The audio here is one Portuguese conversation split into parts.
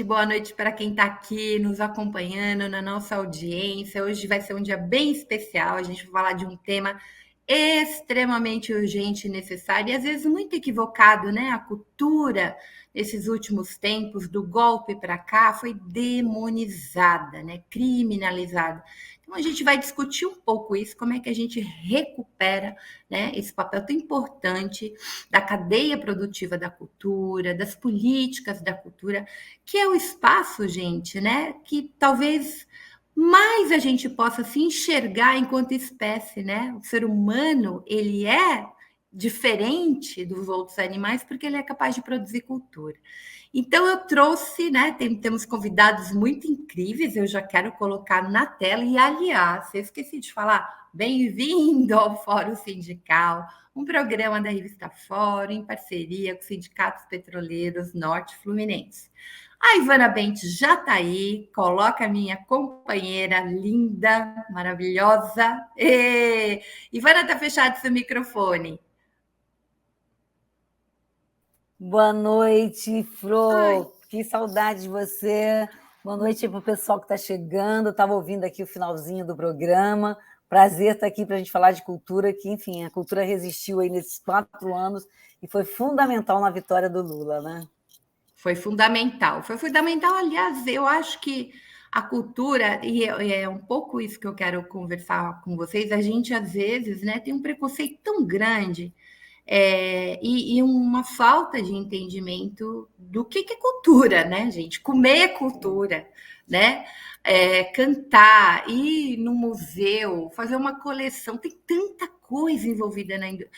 Boa noite para quem está aqui nos acompanhando na nossa audiência. Hoje vai ser um dia bem especial. A gente vai falar de um tema extremamente urgente e necessário, e às vezes muito equivocado, né? A cultura, nesses últimos tempos, do golpe para cá, foi demonizada, né? Criminalizada. Então, a gente vai discutir um pouco isso, como é que a gente recupera, né, esse papel tão importante da cadeia produtiva da cultura, das políticas da cultura, que é o espaço, gente, né, que talvez mais a gente possa se enxergar enquanto espécie, né? O ser humano, ele é diferente dos outros animais porque ele é capaz de produzir cultura. Então eu trouxe, né? Temos convidados muito incríveis, eu já quero colocar na tela. E, aliás, eu esqueci de falar, bem-vindo ao Fórum Sindical, um programa da revista Fórum, em parceria com os sindicatos petroleiros Norte Fluminense. A Ivana Bentes já está aí, coloca a minha companheira linda, maravilhosa. Ivana, está fechado seu microfone. Boa noite, Fro. Ai. Que saudade de você. Boa noite para o pessoal que está chegando. Estava ouvindo aqui o finalzinho do programa. Prazer estar aqui para a gente falar de cultura, que, enfim, a cultura resistiu aí nesses 4 anos e foi fundamental na vitória do Lula, né? Foi fundamental. Foi fundamental, aliás, eu acho que a cultura, e é um pouco isso que eu quero conversar com vocês, a gente, às vezes, né, tem um preconceito tão grande e uma falta de entendimento do que é cultura, né, gente? Comer é cultura, né? Cantar, ir no museu, fazer uma coleção, tem tanta coisa envolvida na indústria.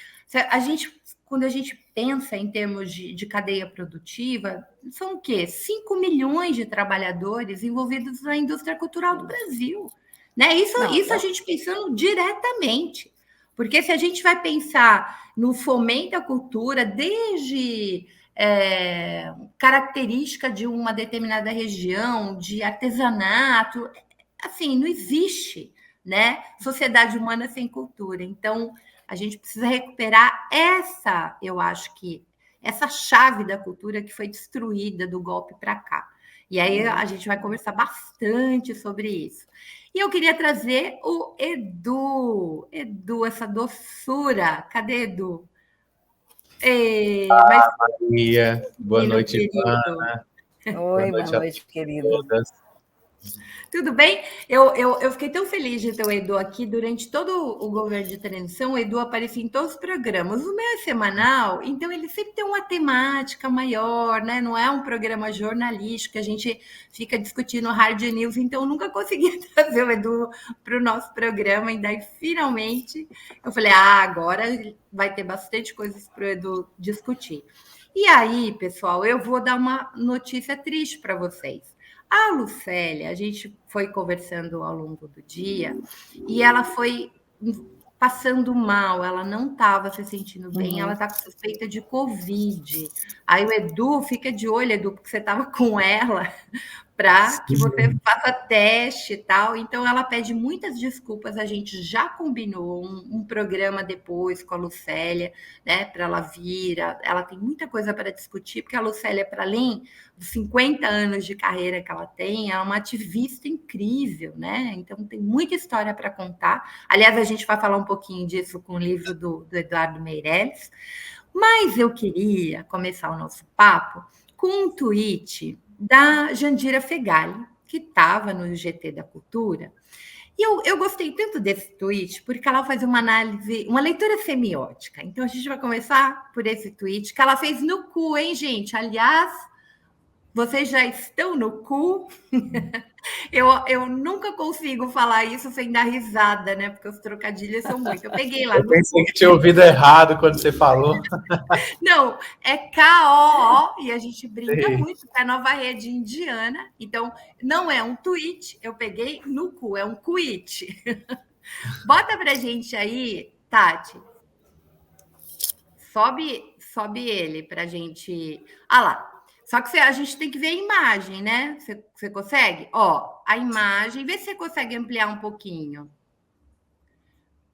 Quando a gente pensa em termos de cadeia produtiva, são o quê? 5 milhões de trabalhadores envolvidos na indústria cultural do Brasil. Né? Isso a gente pensando diretamente. Porque se a gente vai pensar no fomento à cultura, desde característica de uma determinada região, de artesanato, assim, não existe, né, sociedade humana sem cultura. Então, a gente precisa recuperar eu acho que essa chave da cultura que foi destruída do golpe para cá. E aí a gente vai conversar bastante sobre isso. E eu queria trazer o Edu. Edu, essa doçura. Cadê Edu? Maria. Boa noite, Ivana. Oi, boa noite, querida. Todas. Tudo bem? Eu fiquei tão feliz de ter o Edu aqui durante todo o governo de transição. O Edu aparecia em todos os programas. O meu é semanal, então ele sempre tem uma temática maior, né? Não é um programa jornalístico, a gente fica discutindo hard news, então eu nunca consegui trazer o Edu para o nosso programa. E daí, finalmente, eu falei: agora vai ter bastante coisas para o Edu discutir. E aí, pessoal, eu vou dar uma notícia triste para vocês. A Lucélia, a gente foi conversando ao longo do dia e ela foi passando mal, ela não estava se sentindo bem, ela está com suspeita de Covid. Aí o Edu, fica de olho, Edu, porque você estava com ela, para que você faça teste e tal. Então, ela pede muitas desculpas. A gente já combinou um programa depois com a Lucélia, né, para ela vir. Ela tem muita coisa para discutir, porque a Lucélia, para além dos 50 anos de carreira que ela tem, é uma ativista incrível, né? Então, tem muita história para contar. Aliás, a gente vai falar um pouquinho disso com o livro do Eduardo Meirelles. Mas eu queria começar o nosso papo com um tweet da Jandira Fegali, que estava no GT da Cultura. E eu gostei tanto desse tweet, porque ela faz uma análise, uma leitura semiótica. Então, a gente vai começar por esse tweet que ela fez no cu, hein, gente? Aliás, vocês já estão no cu? Eu nunca consigo falar isso sem dar risada, né? Porque os trocadilhos são muito. Eu peguei lá. Eu pensei que tinha ouvido errado quando você falou. Não, é K-O-O, e a gente brinca muito, é a nova rede indiana. Então, não é um tweet, eu peguei no cu, é um quit. Bota pra gente aí, Tati. Sobe ele pra gente. Ah lá. Só que a gente tem que ver a imagem, né? Você consegue? Ó, a imagem, vê se você consegue ampliar um pouquinho.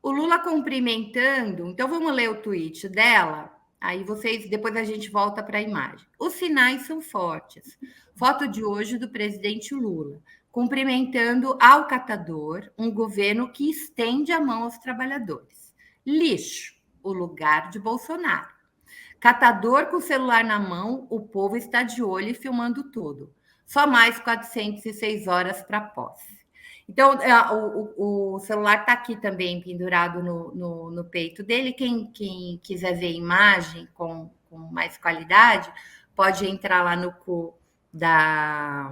O Lula cumprimentando, então vamos ler o tweet dela. Aí depois a gente volta para a imagem. Os sinais são fortes. Foto de hoje do presidente Lula, cumprimentando ao catador, um governo que estende a mão aos trabalhadores. Lixo, o lugar de Bolsonaro. Catador com o celular na mão, o povo está de olho e filmando tudo. Só mais 406 horas para posse. Então, o celular está aqui também pendurado no peito dele. Quem quiser ver imagem com mais qualidade, pode entrar lá no cu da.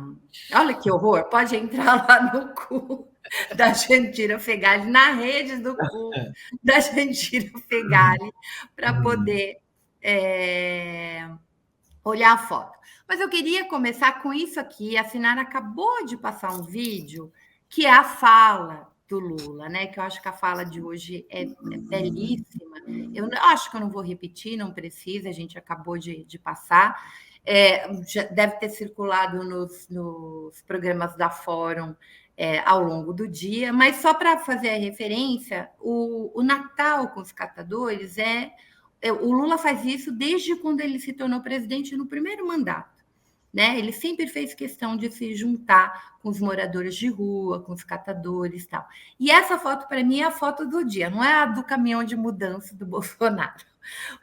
Olha que horror! Pode entrar lá no cu da Jandira Fegali, na rede do cu da Jandira Fegali, para poder olhar a foto. Mas eu queria começar com isso aqui. A Sinara acabou de passar um vídeo que é a fala do Lula, né? Que eu acho que a fala de hoje é belíssima. Eu acho que eu não vou repetir, não precisa, a gente acabou de passar. Já deve ter circulado nos programas da Fórum ao longo do dia, mas só para fazer a referência, o Natal com os catadores o Lula faz isso desde quando ele se tornou presidente no primeiro mandato. Né? Ele sempre fez questão de se juntar com os moradores de rua, com os catadores e tal. E essa foto, para mim, é a foto do dia, não é a do caminhão de mudança do Bolsonaro.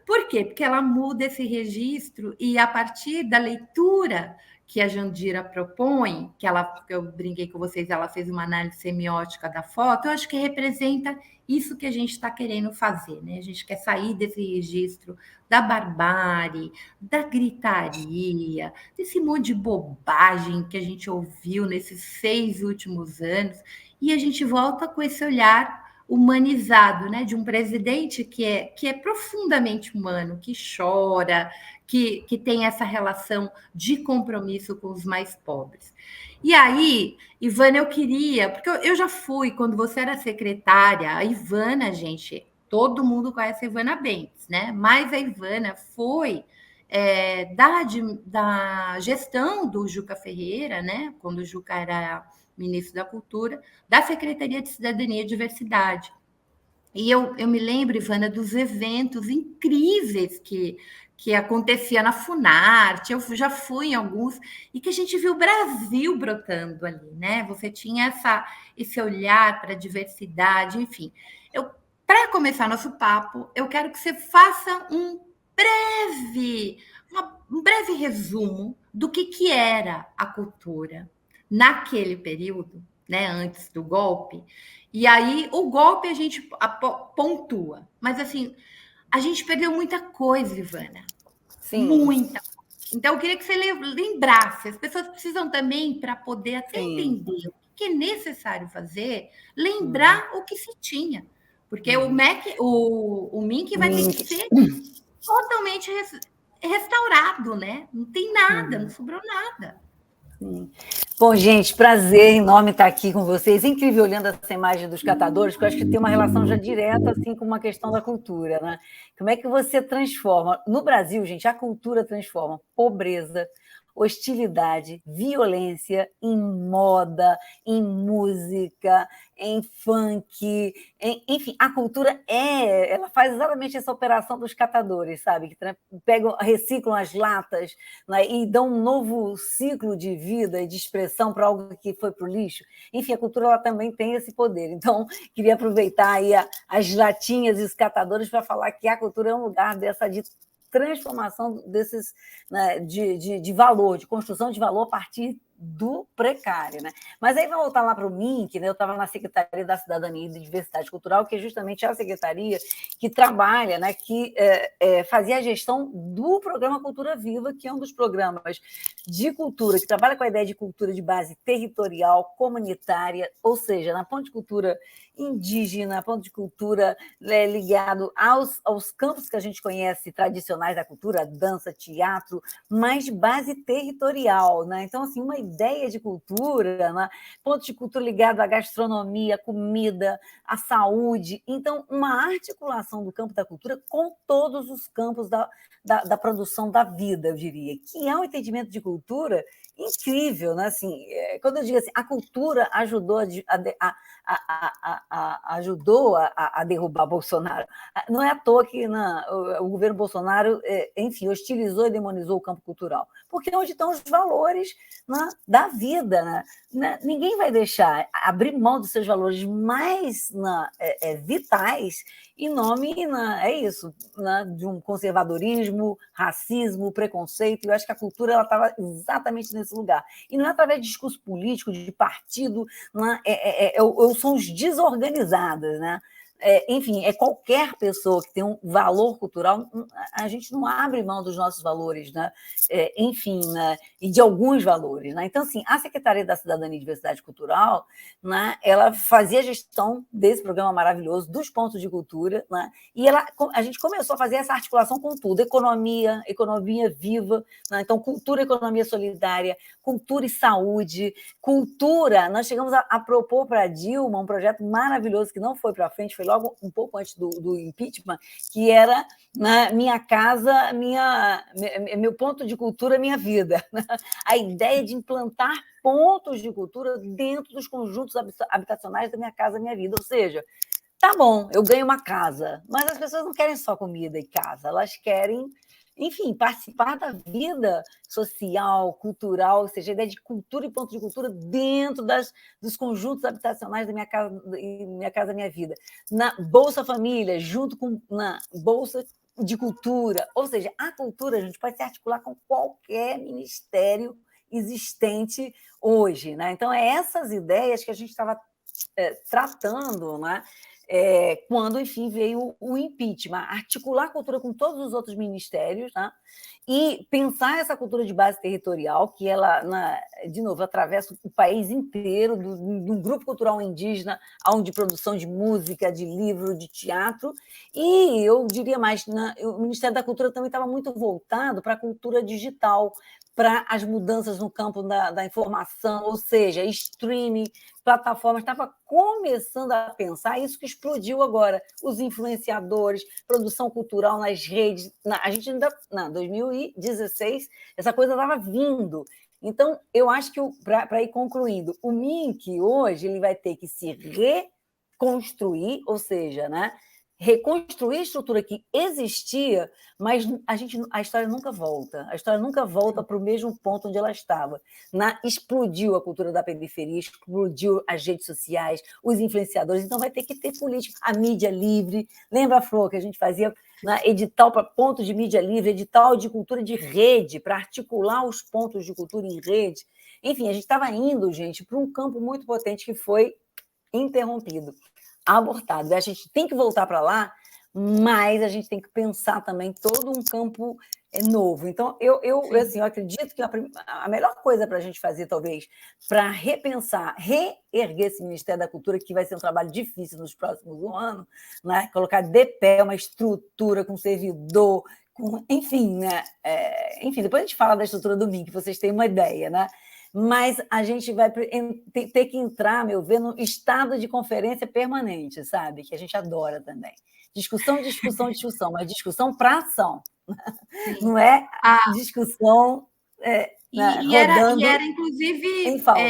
Por quê? Porque ela muda esse registro e, a partir da leitura que a Jandira propõe, que eu brinquei com vocês, ela fez uma análise semiótica da foto, eu acho que representa isso que a gente está querendo fazer, né? A gente quer sair desse registro da barbárie, da gritaria, desse monte de bobagem que a gente ouviu nesses 6 últimos anos, e a gente volta com esse olhar humanizado, né, de um presidente que é profundamente humano, que chora, que tem essa relação de compromisso com os mais pobres. E aí, Ivana, eu queria, porque eu já fui, quando você era secretária, a Ivana, gente, todo mundo conhece a Ivana Bentes, né? Mas a Ivana foi da gestão do Juca Ferreira, né? Quando o Juca era ministro da Cultura, da Secretaria de Cidadania e Diversidade. E eu me lembro, Ivana, dos eventos incríveis que acontecia na Funarte, eu já fui em alguns, e que a gente viu o Brasil brotando ali, né? Você tinha esse olhar para a diversidade, enfim. Para começar nosso papo, eu quero que você faça um breve resumo do que era a cultura naquele período, né, antes do golpe. E aí, o golpe a gente pontua. Mas, assim, a gente perdeu muita coisa, Ivana. Sim. Muita. Então, eu queria que você lembrasse. As pessoas precisam também, para poder até entender o que é necessário fazer, lembrar o que se tinha. Porque o Mink vai ter que ser totalmente restaurado, né? Não tem nada, não sobrou nada. Sim. Bom, gente, prazer enorme estar aqui com vocês. Incrível olhando essa imagem dos catadores, que eu acho que tem uma relação já direta assim, com uma questão da cultura, né? Como é que você transforma? No Brasil, gente, a cultura transforma pobreza, hostilidade, violência em moda, em música, em funk, enfim, a cultura ela faz exatamente essa operação dos catadores, sabe? Que pegam, reciclam as latas, né, e dão um novo ciclo de vida e de expressão para algo que foi para o lixo. Enfim, a cultura ela também tem esse poder. Então, queria aproveitar aí as latinhas e os catadores para falar que a cultura é um lugar dessa de transformação desses, né, de valor, de construção de valor a partir do precário, né? Mas aí vai voltar lá para o MINC, né? Eu estava na Secretaria da Cidadania e da Diversidade Cultural, que é justamente a secretaria que trabalha, né, que fazia a gestão do programa Cultura Viva, que é um dos programas de cultura, que trabalha com a ideia de cultura de base territorial, comunitária, ou seja, na ponte de cultura indígena, ponto de cultura ligado aos campos que a gente conhece tradicionais da cultura, dança, teatro, mas de base territorial, né? Então, assim, uma ideia de cultura, né? Ponto de cultura ligado à gastronomia, comida, à saúde. Então, uma articulação do campo da cultura com todos os campos da produção da vida, eu diria, que é um entendimento de cultura incrível, né? Assim, quando eu digo assim, a cultura ajudou ajudou a derrubar Bolsonaro. Não é à toa que o governo Bolsonaro, enfim, hostilizou e demonizou o campo cultural, porque é onde estão os valores, né, da vida, né? Ninguém vai deixar abrir mão dos seus valores mais vitais em nome, é isso, né, de um conservadorismo, racismo, preconceito. Eu acho que a cultura estava exatamente nesse lugar. E não é através de discurso político, de partido, né, são os desorganizados, né? Enfim, qualquer pessoa que tem um valor cultural, a gente não abre mão dos nossos valores, né? Enfim, né? E de alguns valores, né? Então, assim, a Secretaria da Cidadania e Diversidade Cultural, né, ela fazia a gestão desse programa maravilhoso, dos pontos de cultura, né? E a gente começou a fazer essa articulação com tudo: economia viva, né? Então, cultura, economia solidária, cultura e saúde, cultura. Nós chegamos a propor para a Dilma um projeto maravilhoso que não foi para frente, foi logo um pouco antes do impeachment, que era, né, Minha Casa, meu ponto de cultura, minha vida. A ideia de implantar pontos de cultura dentro dos conjuntos habitacionais da Minha Casa, Minha Vida. Ou seja, tá bom, eu ganho uma casa, mas as pessoas não querem só comida e casa, elas querem, enfim, participar da vida social, cultural, ou seja, a ideia de cultura e ponto de cultura dentro dos conjuntos habitacionais da Minha Casa, Minha Vida. Na Bolsa Família, junto com na Bolsa de Cultura. Ou seja, a cultura, a gente pode se articular com qualquer ministério existente hoje, né? Então, essas ideias que a gente estava tratando, né? Quando, enfim, veio o impeachment, articular a cultura com todos os outros ministérios, né? E pensar essa cultura de base territorial, que ela, de novo, atravessa o país inteiro, de um grupo cultural indígena, onde produção de música, de livro, de teatro, e eu diria mais, o Ministério da Cultura também estava muito voltado para a cultura digital, para as mudanças no campo da informação, ou seja, streaming, plataformas, estava começando a pensar isso que explodiu agora, os influenciadores, produção cultural nas redes. A gente ainda, em 2016, essa coisa estava vindo. Então, eu acho que, para ir concluindo, o MINC hoje ele vai ter que se reconstruir, ou seja, né, reconstruir a estrutura que existia, mas a história nunca volta. A história nunca volta para o mesmo ponto onde ela estava. Explodiu a cultura da periferia, explodiu as redes sociais, os influenciadores, então vai ter que ter política. A mídia livre. Lembra, Flor, que a gente fazia edital para pontos de mídia livre, edital de cultura de rede, para articular os pontos de cultura em rede. Enfim, a gente estava indo, gente, para um campo muito potente que foi interrompido, abortado. A gente tem que voltar para lá, mas a gente tem que pensar também todo um campo novo. Então, eu acredito que a melhor coisa para a gente fazer, talvez, para repensar, reerguer esse Ministério da Cultura, que vai ser um trabalho difícil nos próximos anos, né? Colocar de pé uma estrutura com servidor, enfim, né? Enfim, depois a gente fala da estrutura do MINC, que vocês têm uma ideia, né? Mas a gente vai ter que entrar, a meu ver, no estado de conferência permanente, sabe? Que a gente adora também. Discussão, mas discussão para ação. Sim. Não é discussão rodando era, inclusive, em falso.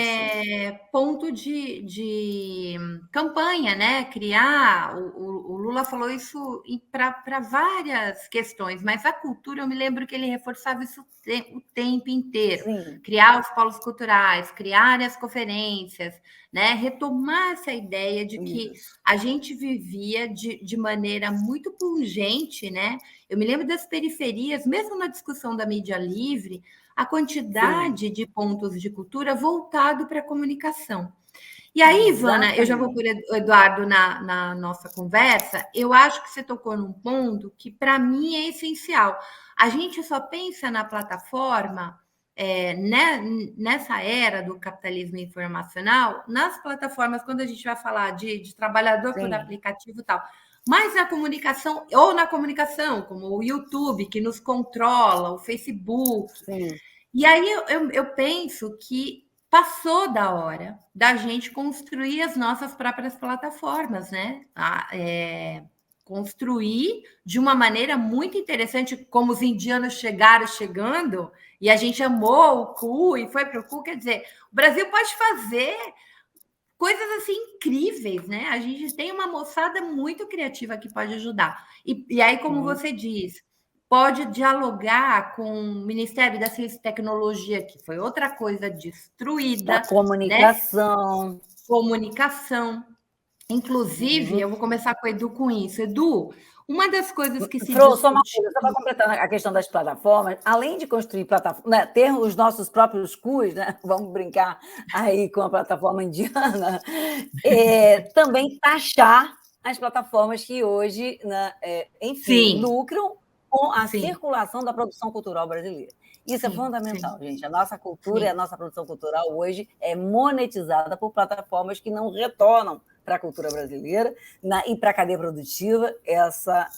Ponto de campanha, né? Criar, o Lula falou isso para várias questões, mas a cultura, eu me lembro que ele reforçava isso o tempo inteiro. Sim. Criar os polos culturais, criar as conferências, né? Retomar essa ideia de que a gente vivia de maneira muito pungente, né? Eu me lembro das periferias, mesmo na discussão da mídia livre, a quantidade de pontos de cultura voltado para a comunicação. E aí, Ivana, eu já vou por Eduardo na nossa conversa, eu acho que você tocou num ponto que, para mim, é essencial. A gente só pensa na plataforma, nessa era do capitalismo informacional, nas plataformas, quando a gente vai falar de trabalhador por aplicativo e tal, mas na comunicação, como o YouTube, que nos controla, o Facebook. Sim. E aí eu penso que passou da hora da gente construir as nossas próprias plataformas, né? construir de uma maneira muito interessante, como os indianos chegando, e a gente amou o cu e foi para o cu. Quer dizer, o Brasil pode fazer coisas assim incríveis, né? A gente tem uma moçada muito criativa que pode ajudar. E aí, como você diz, pode dialogar com o Ministério da Ciência e Tecnologia, que foi outra coisa destruída. Da comunicação. Né? Comunicação. Inclusive, eu vou começar com o Edu com isso. Edu, uma das coisas que se discute... Só uma coisa, só para completar a questão das plataformas, além de construir plataformas, né, ter os nossos próprios CUs, né, vamos brincar aí com a plataforma indiana, também taxar as plataformas que hoje, né, enfim, lucram com a circulação da produção cultural brasileira. Isso é fundamental, gente. A nossa cultura e a nossa produção cultural hoje é monetizada por plataformas que não retornam para a cultura brasileira e para a cadeia produtiva essa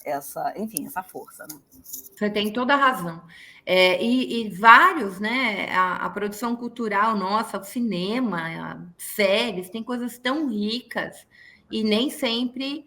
força. Né? Você tem toda a razão. E vários, né? A produção cultural nossa, o cinema, séries, tem coisas tão ricas e nem sempre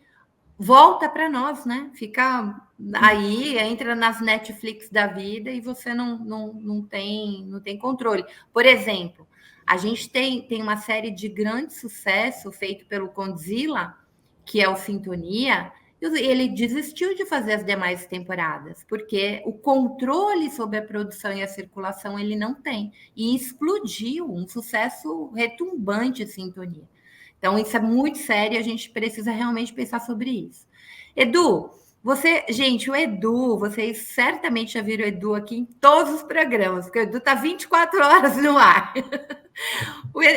volta para nós, né? Fica aí, entra nas Netflix da vida e você não tem controle. Por exemplo, a gente tem uma série de grande sucesso feito pelo Condzilla, que é o Sintonia. Ele desistiu de fazer as demais temporadas, porque o controle sobre a produção e a circulação ele não tem. E explodiu, um sucesso retumbante, Sintonia. Então, isso é muito sério e a gente precisa realmente pensar sobre isso. Edu, gente, o Edu, vocês certamente já viram o Edu aqui em todos os programas, porque o Edu está 24 horas no ar.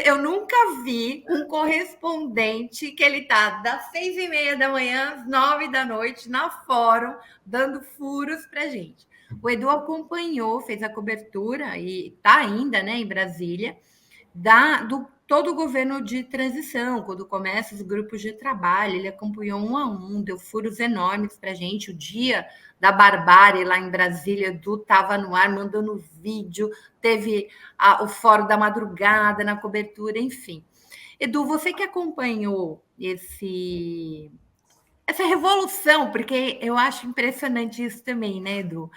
Eu nunca vi um correspondente que ele está das 6h30 da manhã às 9 da noite na Fórum, dando furos para a gente. O Edu acompanhou, fez a cobertura e está ainda, né, em Brasília, do todo o governo de transição, quando começa os grupos de trabalho, ele acompanhou 1 a 1, deu furos enormes para a gente. O dia da barbárie lá em Brasília, Edu estava no ar, mandando vídeo, teve o Fórum da Madrugada na cobertura, enfim. Edu, você que acompanhou essa revolução, porque eu acho impressionante isso também, né, Edu?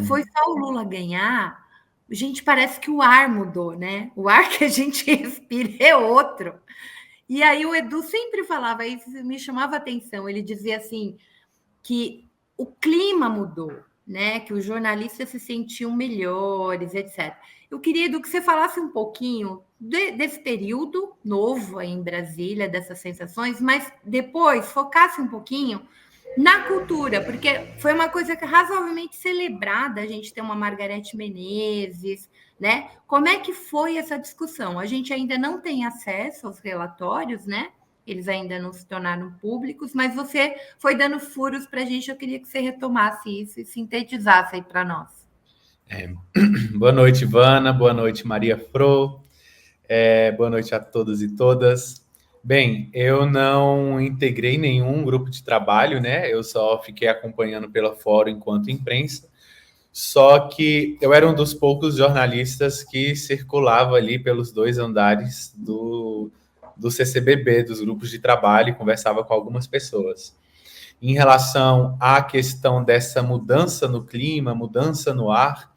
Foi só o Lula ganhar... Gente, parece que o ar mudou, né? O ar que a gente respira é outro. E aí o Edu sempre falava, isso me chamava a atenção, ele dizia assim, que o clima mudou, né? Que os jornalistas se sentiam melhores, etc. Eu queria, Edu, que você falasse um pouquinho desse período novo aí em Brasília, dessas sensações, mas depois focasse um pouquinho na cultura, porque foi uma coisa que razoavelmente celebrada, a gente tem uma Margarete Menezes, né? Como é que foi essa discussão? A gente ainda não tem acesso aos relatórios, né? Eles ainda não se tornaram públicos, mas você foi dando furos para a gente, eu queria que você retomasse isso e sintetizasse aí para nós. Boa noite, Ivana, boa noite, Maria Fro, boa noite a todos e todas. Bem, eu não integrei nenhum grupo de trabalho, né? Eu só fiquei acompanhando pela Fórum enquanto imprensa. Só que eu era um dos poucos jornalistas que circulava ali pelos 2 andares do CCBB, dos grupos de trabalho, e conversava com algumas pessoas. Em relação à questão dessa mudança no clima, mudança no ar,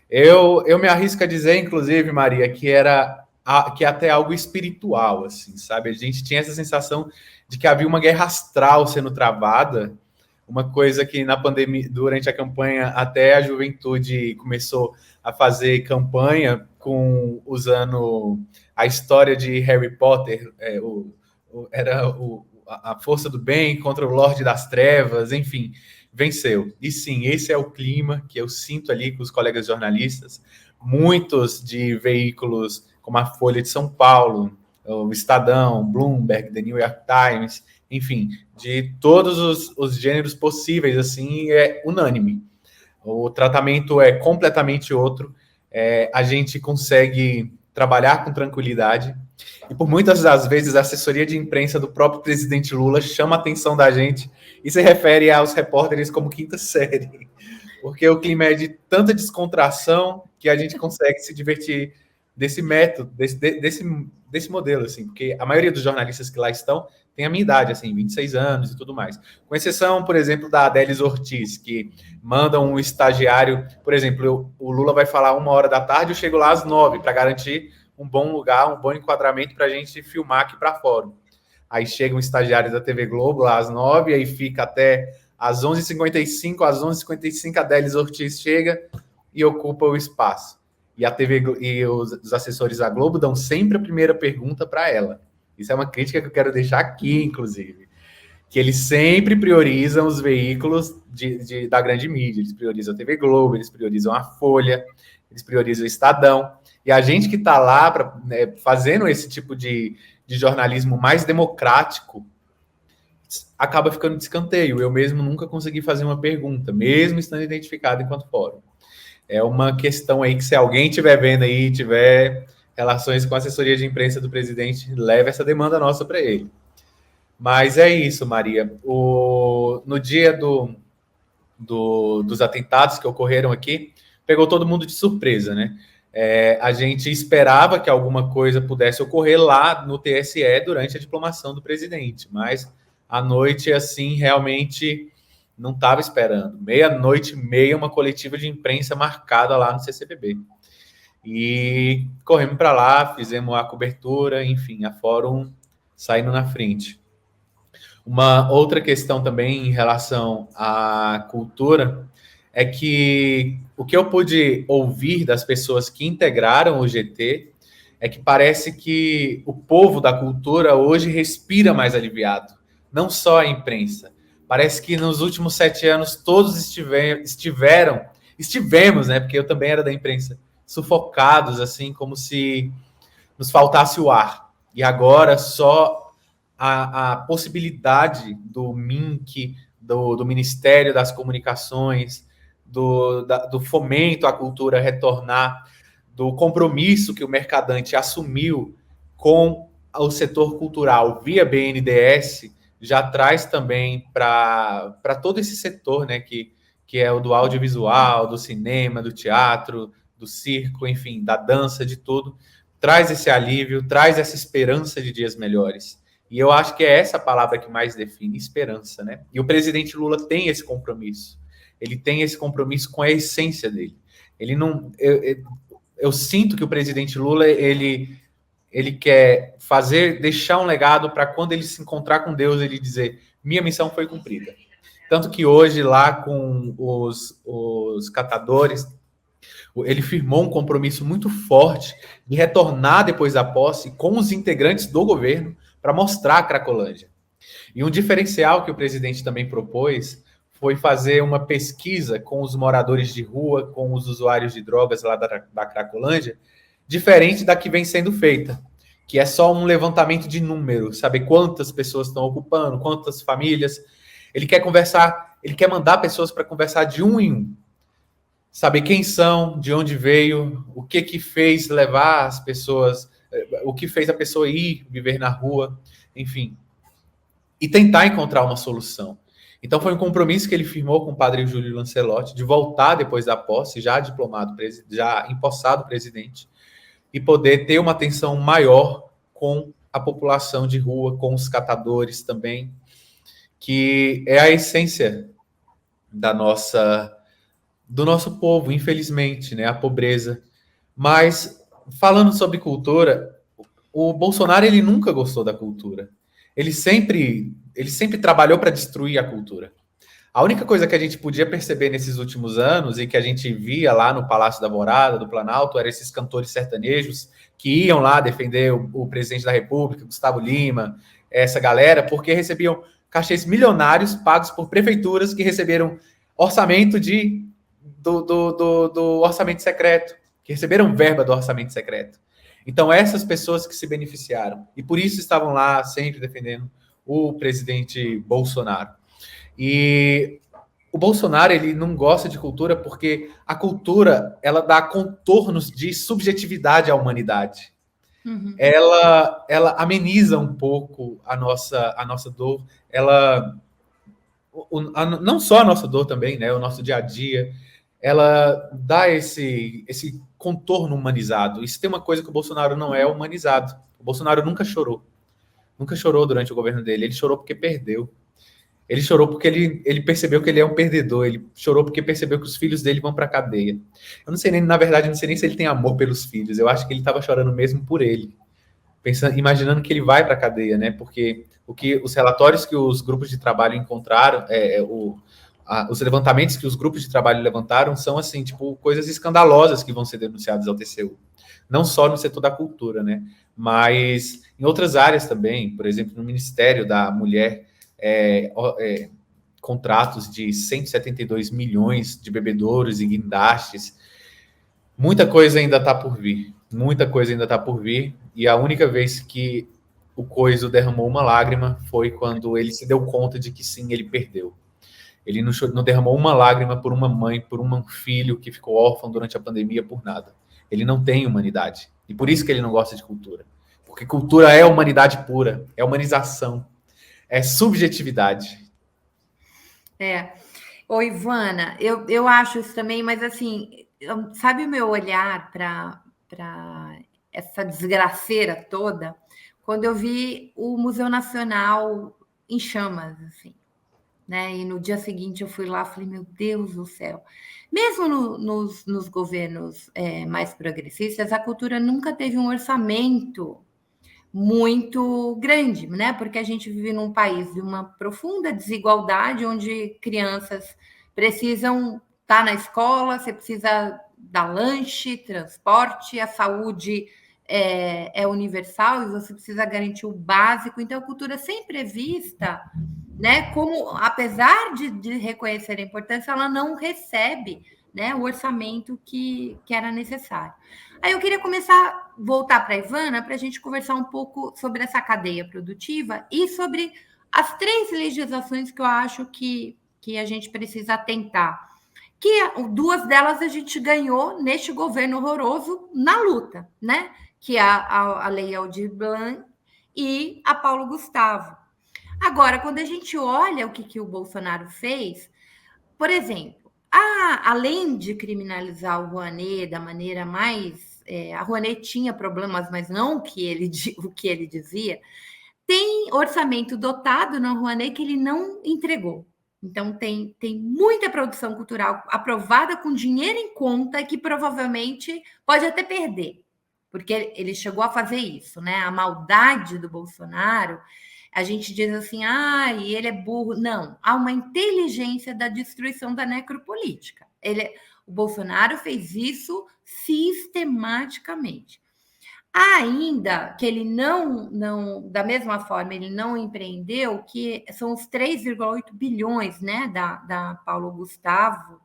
eu me arrisco a dizer, inclusive, Maria, que é até algo espiritual, assim, sabe? A gente tinha essa sensação de que havia uma guerra astral sendo travada, uma coisa que na pandemia, durante a campanha, até a juventude começou a fazer campanha usando a história de Harry Potter, a força do bem contra o Lorde das Trevas, enfim, venceu. E sim, esse é o clima que eu sinto ali com os colegas jornalistas, muitos de veículos como a Folha de São Paulo, o Estadão, Bloomberg, The New York Times, enfim, de todos os gêneros possíveis, assim, é unânime. O tratamento é completamente outro, a gente consegue trabalhar com tranquilidade, e por muitas das vezes a assessoria de imprensa do próprio presidente Lula chama a atenção da gente e se refere aos repórteres como quinta série, porque o clima é de tanta descontração que a gente consegue se divertir desse método, desse modelo, assim, porque a maioria dos jornalistas que lá estão tem a minha idade, assim, 26 anos e tudo mais. Com exceção, por exemplo, da Adélis Ortiz, que manda um estagiário, por exemplo, o Lula vai falar 1h da tarde, eu chego lá às 9 para garantir um bom lugar, um bom enquadramento para a gente filmar aqui para fora. Aí chega um estagiário da TV Globo lá às 9, aí fica até às 11h55, às 11h55 a Adélis Ortiz chega e ocupa o espaço. E a TV e os assessores da Globo dão sempre a primeira pergunta para ela. Isso é uma crítica que eu quero deixar aqui, inclusive. Que eles sempre priorizam os veículos da grande mídia. Eles priorizam a TV Globo, eles priorizam a Folha, eles priorizam o Estadão. E a gente que está lá fazendo esse tipo de jornalismo mais democrático acaba ficando de escanteio. Eu mesmo nunca consegui fazer uma pergunta, mesmo estando identificado enquanto fórum. É uma questão aí que, se alguém estiver vendo aí, tiver relações com a assessoria de imprensa do presidente, leve essa demanda nossa para ele. Mas é isso, Maria. No dia dos atentados que ocorreram aqui, pegou todo mundo de surpresa, né? A gente esperava que alguma coisa pudesse ocorrer lá no TSE durante a diplomação do presidente, mas à noite, assim, realmente não estava esperando. 00:30, uma coletiva de imprensa marcada lá no CCBB. E corremos para lá, fizemos a cobertura, enfim, a Fórum saindo na frente. Uma outra questão também em relação à cultura é que o que eu pude ouvir das pessoas que integraram o GT é que parece que o povo da cultura hoje respira mais aliviado, não só a imprensa. Parece que nos últimos 7 anos todos estivemos, né? Porque eu também era da imprensa, sufocados, assim, como se nos faltasse o ar. E agora só a possibilidade do MINC, do Ministério das Comunicações, do fomento à cultura retornar, do compromisso que o Mercadante assumiu com o setor cultural via BNDES, já traz também para todo esse setor, né, que é o do audiovisual, do cinema, do teatro, do circo, enfim, da dança, de tudo, traz esse alívio, traz essa esperança de dias melhores. E eu acho que é essa palavra que mais define, esperança, né? E o presidente Lula tem esse compromisso. Ele tem esse compromisso com a essência dele. Ele não... Eu sinto que o presidente Lula, ele quer deixar um legado para quando ele se encontrar com Deus, ele dizer, minha missão foi cumprida. Tanto que hoje, lá com os catadores, ele firmou um compromisso muito forte de retornar depois da posse com os integrantes do governo para mostrar a Cracolândia. E um diferencial que o presidente também propôs foi fazer uma pesquisa com os moradores de rua, com os usuários de drogas lá da Cracolândia, diferente da que vem sendo feita, que é só um levantamento de números, saber quantas pessoas estão ocupando, quantas famílias. Ele quer conversar, ele quer mandar pessoas para conversar de um em um, saber quem são, de onde veio, o que fez levar as pessoas, o que fez a pessoa ir viver na rua, enfim, e tentar encontrar uma solução. Então foi um compromisso que ele firmou com o padre Júlio Lancelotti de voltar depois da posse, já diplomado, já empossado presidente, e poder ter uma atenção maior com a população de rua, com os catadores também, que é a essência do nosso povo, infelizmente, né? A pobreza. Mas, falando sobre cultura, o Bolsonaro, ele nunca gostou da cultura. Ele sempre trabalhou para destruir a cultura. A única coisa que a gente podia perceber nesses últimos anos e que a gente via lá no Palácio da Alvorada, do Planalto, eram esses cantores sertanejos que iam lá defender o presidente da República, Gustavo Lima, essa galera, porque recebiam cachês milionários pagos por prefeituras que receberam orçamento do orçamento secreto, que receberam verba do orçamento secreto. Então, essas pessoas que se beneficiaram, e por isso estavam lá sempre defendendo o presidente Bolsonaro. E o Bolsonaro, ele não gosta de cultura porque a cultura, ela dá contornos de subjetividade à humanidade. Uhum. Ela ameniza um pouco a nossa dor, não só a nossa dor também, né, o nosso dia a dia, ela dá esse contorno humanizado. E se tem uma coisa que o Bolsonaro não é humanizado. O Bolsonaro nunca chorou. Nunca chorou durante o governo dele. Ele chorou porque perdeu. Ele chorou porque ele percebeu que ele é um perdedor. Ele chorou porque percebeu que os filhos dele vão para a cadeia. Eu não sei nem, na verdade, eu não sei nem se ele tem amor pelos filhos. Eu acho que ele estava chorando mesmo por ele. Pensando, imaginando que ele vai para a cadeia, né? Porque os relatórios que os grupos de trabalho encontraram, os levantamentos que os grupos de trabalho levantaram são, assim, tipo, coisas escandalosas que vão ser denunciadas ao TCU. Não só no setor da cultura, né? Mas em outras áreas também, por exemplo, no Ministério da Mulher, contratos de 172 milhões de bebedouros e guindastes. Muita coisa ainda está por vir. Muita coisa ainda está por vir. E a única vez que o Coiso derramou uma lágrima foi quando ele se deu conta de que sim, ele perdeu. Ele não derramou uma lágrima por uma mãe, por um filho que ficou órfão durante a pandemia por nada. Ele não tem humanidade. E por isso que ele não gosta de cultura. Porque cultura é humanidade pura, é humanização, é subjetividade. Ô, Ivana, eu acho isso também, mas assim, sabe o meu olhar para essa desgraceira toda? Quando eu vi o Museu Nacional em chamas, assim, né? E no dia seguinte eu fui lá e falei, meu Deus do céu. Mesmo nos governos mais progressistas, a cultura nunca teve um orçamento muito grande, né? Porque a gente vive num país de uma profunda desigualdade, onde crianças precisam estar na escola, você precisa dar lanche, transporte, a saúde é universal e você precisa garantir o básico. Então, a cultura sempre é vista, né? Como, apesar de reconhecer a importância, ela não recebe, né, o orçamento que era necessário. Aí eu queria voltar para a Ivana, para a gente conversar um pouco sobre essa cadeia produtiva e sobre as 3 legislações que eu acho que a gente precisa atentar. Que 2 delas a gente ganhou neste governo horroroso na luta, né? Que é a Lei Aldir Blanc e a Paulo Gustavo. Agora, quando a gente olha o que o Bolsonaro fez, por exemplo, além de criminalizar o Rouanet da maneira mais. A Rouanet tinha problemas, mas não o que ele dizia. Tem orçamento dotado na Rouanet que ele não entregou. Então, tem muita produção cultural aprovada com dinheiro em conta que provavelmente pode até perder, porque ele chegou a fazer isso, né? A maldade do Bolsonaro. A gente diz assim, ele é burro. Não, há uma inteligência da destruição da necropolítica. O Bolsonaro fez isso sistematicamente. Ainda que ele não, da mesma forma, ele não empreendeu, que são os 3,8 bilhões, né, da Paulo Gustavo,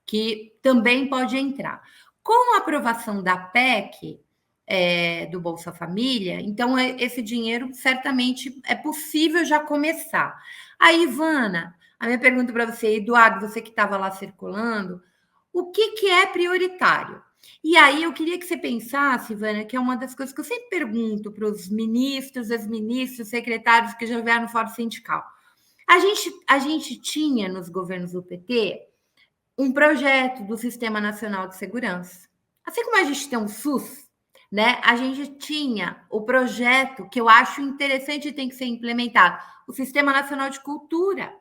que também pode entrar. Com a aprovação da PEC, do Bolsa Família, então esse dinheiro certamente é possível já começar. Aí, Ivana, a minha pergunta para você, Eduardo, você que estava lá circulando, o que é prioritário? E aí eu queria que você pensasse, Ivana, que é uma das coisas que eu sempre pergunto para os ministros, ex-ministros, secretários que já vieram no Fórum Sindical. A gente tinha nos governos do PT um projeto do Sistema Nacional de Segurança. Assim como a gente tem um SUS, né? A gente tinha o projeto que eu acho interessante e tem que ser implementado, o Sistema Nacional de Cultura,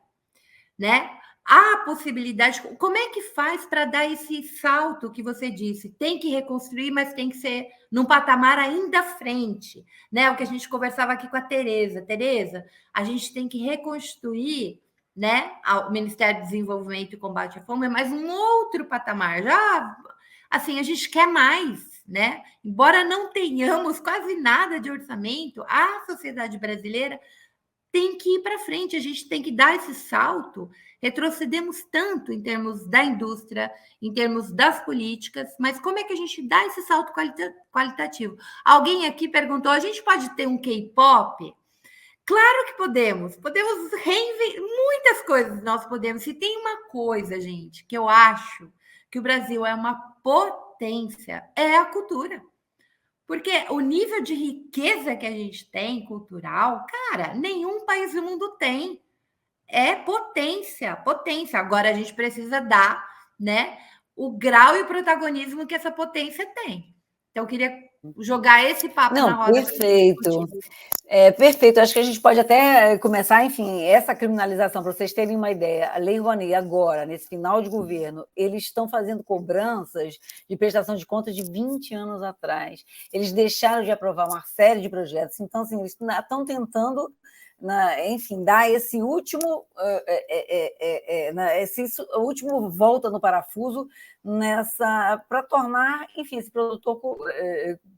né? Há possibilidade. Como é que faz para dar esse salto que você disse? Tem que reconstruir, mas tem que ser num patamar ainda à frente, né? O que a gente conversava aqui com a Tereza. Tereza, a gente tem que reconstruir, né? O Ministério do Desenvolvimento e Combate à Fome, mas um outro patamar. Já, assim, a gente quer mais, né? Embora não tenhamos quase nada de orçamento, a sociedade brasileira tem que ir para frente, a gente tem que dar esse salto. Retrocedemos tanto em termos da indústria, em termos das políticas, mas como é que a gente dá esse salto qualitativo? Alguém aqui perguntou: a gente pode ter um K-pop? Claro que podemos reinventar muitas coisas, nós podemos. Se tem uma coisa, gente, que eu acho que o Brasil é uma potência, é a cultura. Porque o nível de riqueza que a gente tem, cultural, cara, nenhum país do mundo tem. É potência, potência. Agora a gente precisa dar, né, o grau e o protagonismo que essa potência tem. Então, eu queria jogar esse papo na Não, roda. perfeito. Perfeito. Acho que a gente pode até começar, enfim, essa criminalização, para vocês terem uma ideia. A Lei Rouanet, agora, nesse final de governo, eles estão fazendo cobranças de prestação de contas de 20 anos atrás. Eles deixaram de aprovar uma série de projetos. Então, assim, eles estão tentando, enfim, dar esse último, esse último volta no parafuso nessa, para tornar, enfim, esse produtor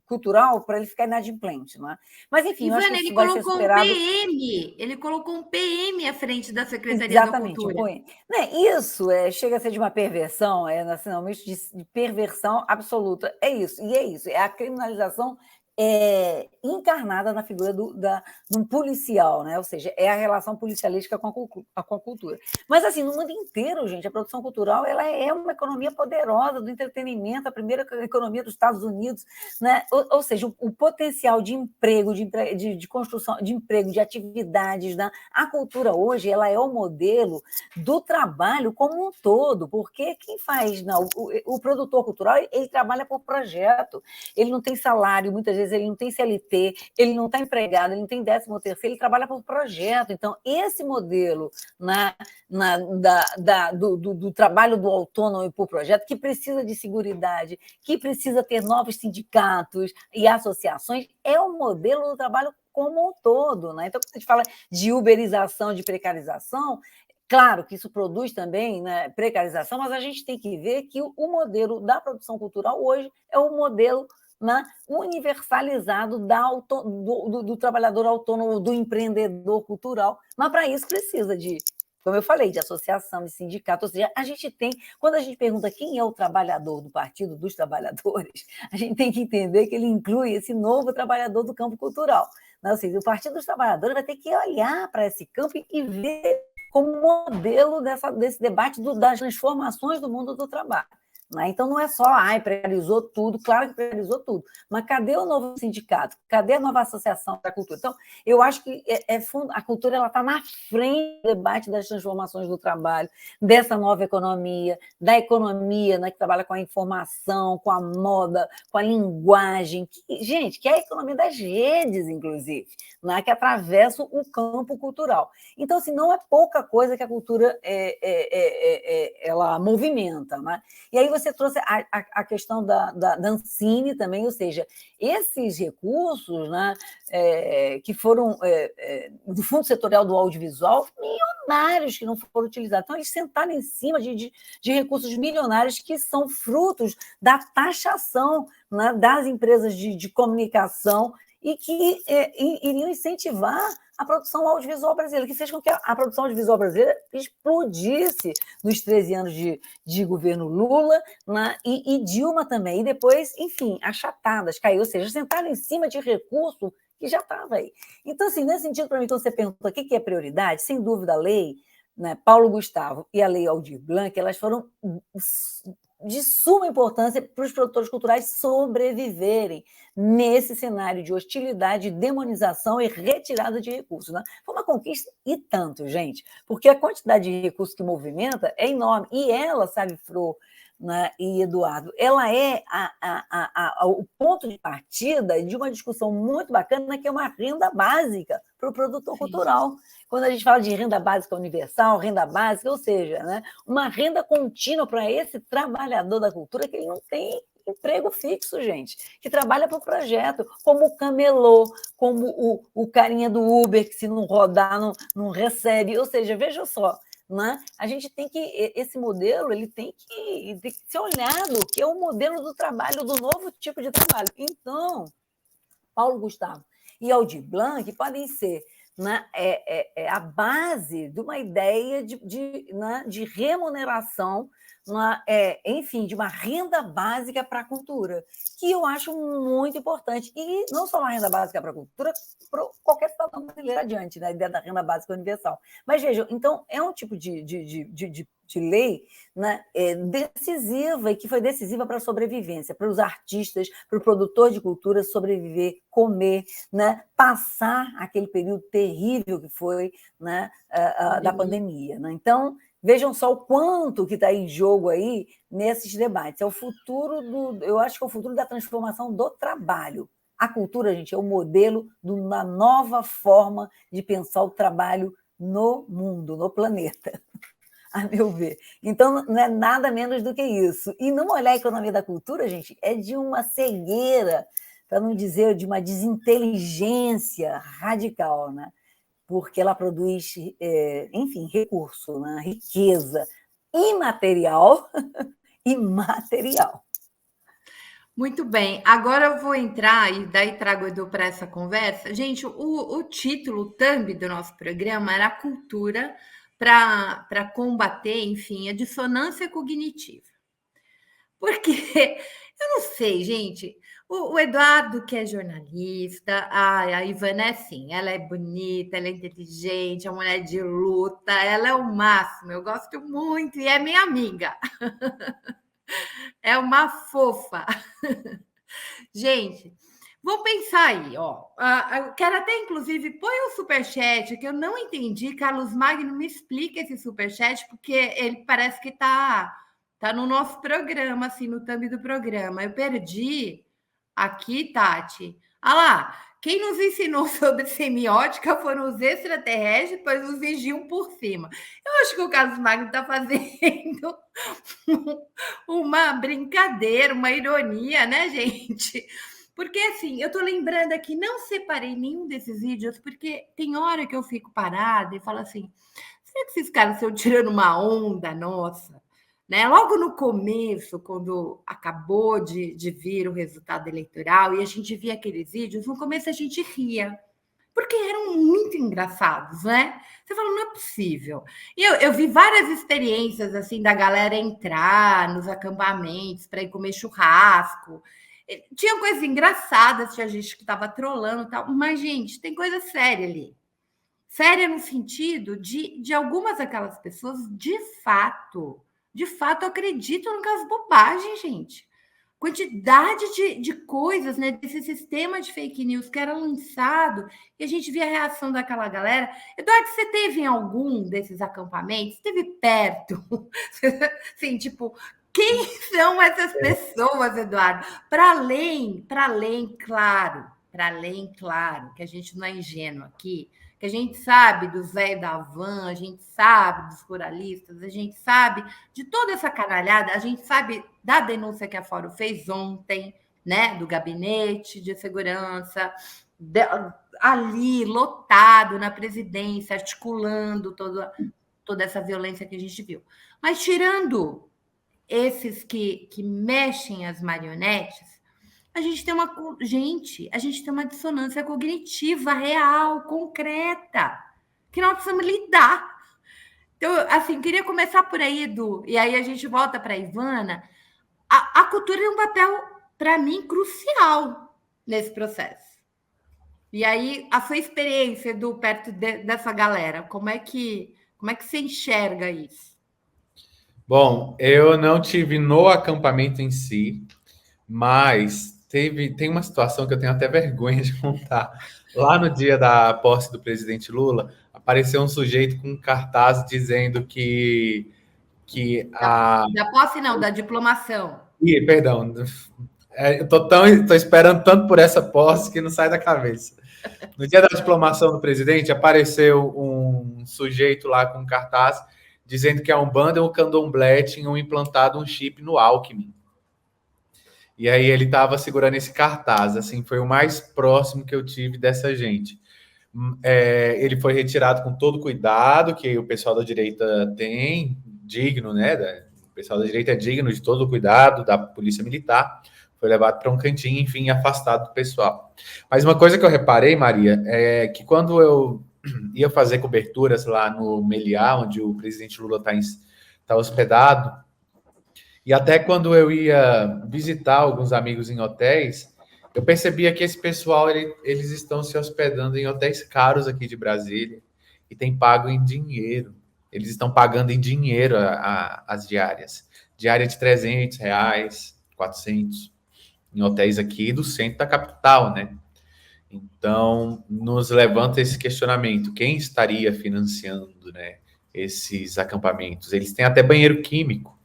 cultural, para ele ficar inadimplente, não é? Mas, enfim, eu acho que Ivana, isso vai ser superado. ele colocou um PM à frente da Secretaria da Exatamente, Cultura. né? Isso chega a ser de uma perversão, nacionalmente de perversão absoluta. É isso, e é isso, é a criminalização encarnada na figura de um policial, né? Ou seja, é a relação policialística com a cultura. Mas, assim, no mundo inteiro, gente, a produção cultural ela é uma economia poderosa do entretenimento, a primeira economia dos Estados Unidos, né? Ou seja, o potencial de emprego, de construção de emprego, de atividades, né? A cultura hoje ela é o modelo do trabalho como um todo, porque quem faz, não, o produtor cultural ele trabalha por projeto, ele não tem salário, muitas vezes ele não tem CLT, ele não está empregado, ele não tem 13º, ele trabalha por projeto. Então, esse modelo do trabalho do autônomo e por projeto, que precisa de seguridade, que precisa ter novos sindicatos e associações, é o modelo do trabalho como um todo, né? Então, quando a gente fala de uberização, de precarização, claro que isso produz também, né, precarização, mas a gente tem que ver que o modelo da produção cultural hoje é o modelo, né, universalizado do trabalhador autônomo, do empreendedor cultural, mas para isso precisa de, como eu falei, de associação, de sindicato. Ou seja, a gente tem, quando a gente pergunta quem é o trabalhador do Partido dos Trabalhadores, a gente tem que entender que ele inclui esse novo trabalhador do campo cultural. Ou seja, o Partido dos Trabalhadores vai ter que olhar para esse campo e ver como modelo desse debate das transformações do mundo do trabalho. Então, não é só, precarizou tudo, claro que precarizou tudo, mas cadê o novo sindicato? Cadê a nova associação da cultura? Então, eu acho que a cultura está na frente do debate das transformações do trabalho, dessa nova economia, da economia, né, que trabalha com a informação, com a moda, com a linguagem, que é a economia das redes, inclusive, né, que atravessa o campo cultural. Então, assim, não é pouca coisa que a cultura ela movimenta, né? E aí você trouxe a questão da Ancine também, ou seja, esses recursos, né, que foram do Fundo Setorial do Audiovisual, milionários que não foram utilizados. Então, eles sentaram em cima de recursos milionários que são frutos da taxação, né, das empresas de comunicação e que iriam incentivar a produção audiovisual brasileira, que fez com que a produção audiovisual brasileira explodisse nos 13 anos de governo Lula, né, e Dilma também. E depois, enfim, achatadas, caiu, ou seja, sentaram em cima de recurso que já estava aí. Então, assim, nesse sentido, para mim, quando você pergunta o que é prioridade, sem dúvida a lei, né, Paulo Gustavo e a lei Aldir Blanc, elas foram de suma importância para os produtores culturais sobreviverem nesse cenário de hostilidade, demonização e retirada de recursos. Né? Foi uma conquista e tanto, gente, porque a quantidade de recursos que movimenta é enorme. E ela, sabe, Fro, né, e Eduardo, ela é o ponto de partida de uma discussão muito bacana, que é uma renda básica para o produtor cultural. Quando a gente fala de renda básica universal, renda básica, ou seja, né, uma renda contínua para esse trabalhador da cultura que ele não tem emprego fixo, gente, que trabalha por projeto, como o camelô, como o carinha do Uber, que se não rodar, não recebe. Ou seja, veja só, né? A gente tem que, esse modelo ele tem que ser olhado, que é o modelo do trabalho, do novo tipo de trabalho. Então, Paulo Gustavo e Aldir Blanc podem ser, né, a base de uma ideia de remuneração, enfim, de uma renda básica para a cultura, que eu acho muito importante. E não só uma renda básica para a cultura, para qualquer cidadão brasileiro adiante, né, a ideia da renda básica universal. Mas vejam, então, é um tipo de lei, né, decisiva, e que foi decisiva para a sobrevivência, para os artistas, para o produtor de cultura sobreviver, comer, né, passar aquele período terrível que foi, né, da pandemia. Né? Então, Vejam só o quanto que está em jogo aí nesses debates. É o futuro eu acho que é o futuro da transformação do trabalho. A cultura, gente, é o modelo de uma nova forma de pensar o trabalho no mundo, no planeta, a meu ver. Então, não é nada menos do que isso. E não olhar a economia da cultura, gente, é de uma cegueira, para não dizer de uma desinteligência radical, né? Porque ela produz, enfim, recurso, né? Riqueza imaterial e material. Muito bem, agora eu vou entrar e daí trago o Edu para essa conversa. Gente, o título, o thumb do nosso programa era cultura para combater, enfim, a dissonância cognitiva. Porque eu não sei, gente. O Eduardo, que é jornalista, a Ivana é assim, ela é bonita, ela é inteligente, é uma mulher de luta, ela é o máximo, eu gosto muito e é minha amiga. É uma fofa. Gente, vamos pensar aí, ó. Eu quero até, inclusive, põe o superchat, que eu não entendi. Carlos Magno, me explica esse superchat, porque ele parece que tá no nosso programa, assim, no thumb do programa. Eu perdi aqui, Tati. Ah lá, quem nos ensinou sobre semiótica foram os extraterrestres, depois os vigiam por cima. Eu acho que o Carlos Magno está fazendo uma brincadeira, uma ironia, né, gente? Porque assim, eu estou lembrando aqui, não separei nenhum desses vídeos, porque tem hora que eu fico parada e falo assim: será que esses caras estão tirando uma onda nossa? Né? Logo no começo, quando acabou de vir o resultado eleitoral e a gente via aqueles vídeos, no começo a gente ria, porque eram muito engraçados, né? Você fala, não é possível. E eu vi várias experiências assim da galera entrar nos acampamentos para ir comer churrasco. Tinha coisas engraçadas, tinha gente que estava trolando e tal, mas, gente, tem coisa séria ali. Séria no sentido de algumas daquelas pessoas, de fato acreditam naquelas bobagens, gente. Quantidade de coisas, né, desse sistema de fake news que era lançado, e a gente via a reação daquela galera. Eduardo, você teve em algum desses acampamentos? Esteve perto? Assim, tipo, quem são essas pessoas, Eduardo? Para além, claro, que a gente não é ingênuo aqui, que a gente sabe do Zé da Van, a gente sabe dos ruralistas, a gente sabe de toda essa canalhada, a gente sabe da denúncia que a Fórum fez ontem, né, do gabinete de segurança, ali lotado na presidência, articulando toda essa violência que a gente viu. Mas tirando esses que mexem as marionetes, a gente tem uma dissonância cognitiva real, concreta, que nós precisamos lidar. Então, assim, queria começar por aí, Edu, e aí a gente volta para a Ivana. A cultura tem um papel, para mim, crucial nesse processo. E aí, a sua experiência, Edu, perto dessa galera, como é que você enxerga isso? Bom, eu não tive no acampamento em si, mas tem uma situação que eu tenho até vergonha de contar. Lá no dia da posse do presidente Lula, apareceu um sujeito com um cartaz dizendo que Da posse, não, da diplomação. Perdão. Eu tô esperando tanto por essa posse que não sai da cabeça. No dia da diplomação do presidente, apareceu um sujeito lá com um cartaz dizendo que a Umbanda e o Candomblé tinham implantado um chip no Alckmin. E aí ele estava segurando esse cartaz, assim, foi o mais próximo que eu tive dessa gente. Ele foi retirado com todo cuidado, que o pessoal da direita tem, digno, né? O pessoal da direita é digno de todo o cuidado da polícia militar. Foi levado para um cantinho, enfim, afastado do pessoal. Mas uma coisa que eu reparei, Maria, é que quando eu ia fazer coberturas lá no Meliá, onde o presidente Lula está hospedado, e até quando eu ia visitar alguns amigos em hotéis, eu percebia que esse pessoal, eles estão se hospedando em hotéis caros aqui de Brasília e tem pago em dinheiro. Eles estão pagando em dinheiro as diárias. Diária de R$300, 400, em hotéis aqui do centro da capital, né? Então, nos levanta esse questionamento. Quem estaria financiando, né, esses acampamentos. Eles têm até banheiro químico,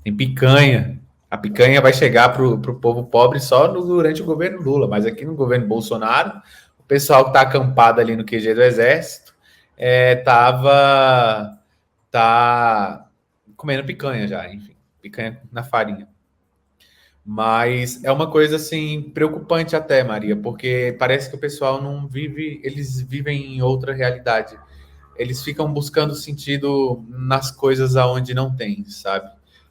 tem picanha. A picanha vai chegar para o povo pobre só durante o governo Lula, mas aqui no governo Bolsonaro, o pessoal que está acampado ali no QG do Exército tá comendo picanha já, enfim, picanha na farinha. Mas é uma coisa, assim, preocupante até, Maria, porque parece que o pessoal não vive, eles vivem em outra realidade. Eles ficam buscando sentido nas coisas aonde não tem, sabe?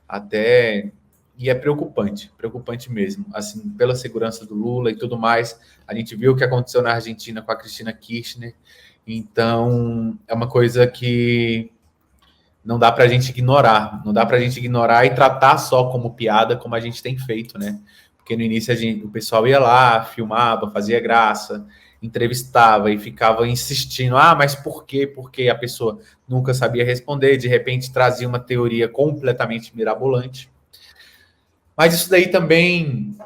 Até... E é preocupante, preocupante mesmo. Assim, pela segurança do Lula e tudo mais. A gente viu o que aconteceu na Argentina com a Cristina Kirchner. Então, é uma coisa que não dá para a gente ignorar. Não dá para a gente ignorar e tratar só como piada, como a gente tem feito, né? Porque no início o pessoal ia lá, filmava, fazia graça, entrevistava e ficava insistindo. Ah, mas por quê? Porque a pessoa nunca sabia responder, de repente trazia uma teoria completamente mirabolante. Mas isso daí também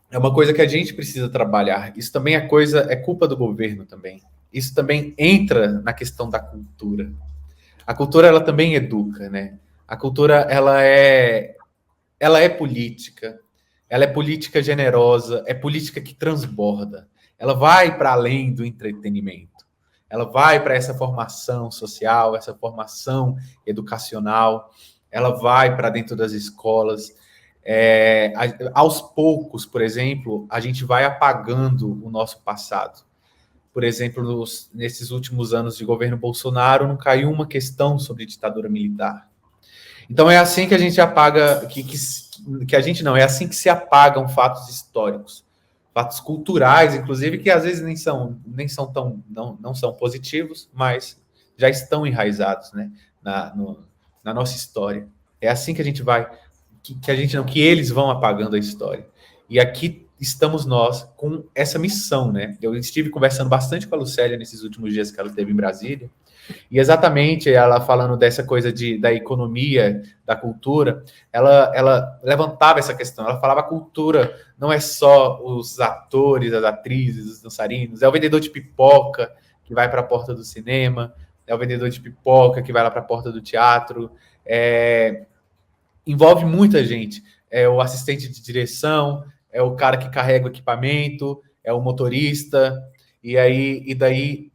é uma coisa que a gente precisa trabalhar. Isso também é culpa do governo também. Isso também entra na questão da cultura. A cultura, ela também educa, né? A cultura, ela é política. Ela é política generosa, é política que transborda. Ela vai para além do entretenimento. Ela vai para essa formação social, essa formação educacional. Ela vai para dentro das escolas. Aos poucos, por exemplo, a gente vai apagando o nosso passado. Por exemplo, nesses últimos anos de governo Bolsonaro, não caiu uma questão sobre ditadura militar. Então é assim que a gente apaga, que a gente não, é assim que se apagam fatos históricos, fatos culturais, inclusive, que às vezes nem são tão, não são positivos, mas já estão enraizados, né, na nossa história. É assim que a gente vai, que eles vão apagando a história. E aqui estamos nós com essa missão, né? Eu estive conversando bastante com a Lucélia nesses últimos dias que ela esteve em Brasília, e exatamente ela falando dessa coisa da economia, da cultura, ela levantava essa questão, ela falava: a cultura não é só os atores, as atrizes, os dançarinos, é o vendedor de pipoca que vai para a porta do cinema, é o vendedor de pipoca que vai lá para a porta do teatro, envolve muita gente, é o assistente de direção, é o cara que carrega o equipamento, é o motorista, e daí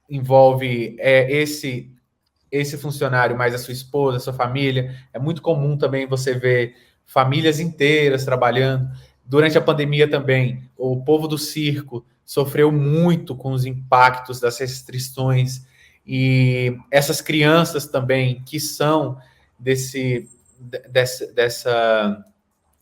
envolve esse funcionário mais a sua esposa, a sua família. É muito comum também você ver famílias inteiras trabalhando. Durante a pandemia também, o povo do circo sofreu muito com os impactos das restrições, e essas crianças também que são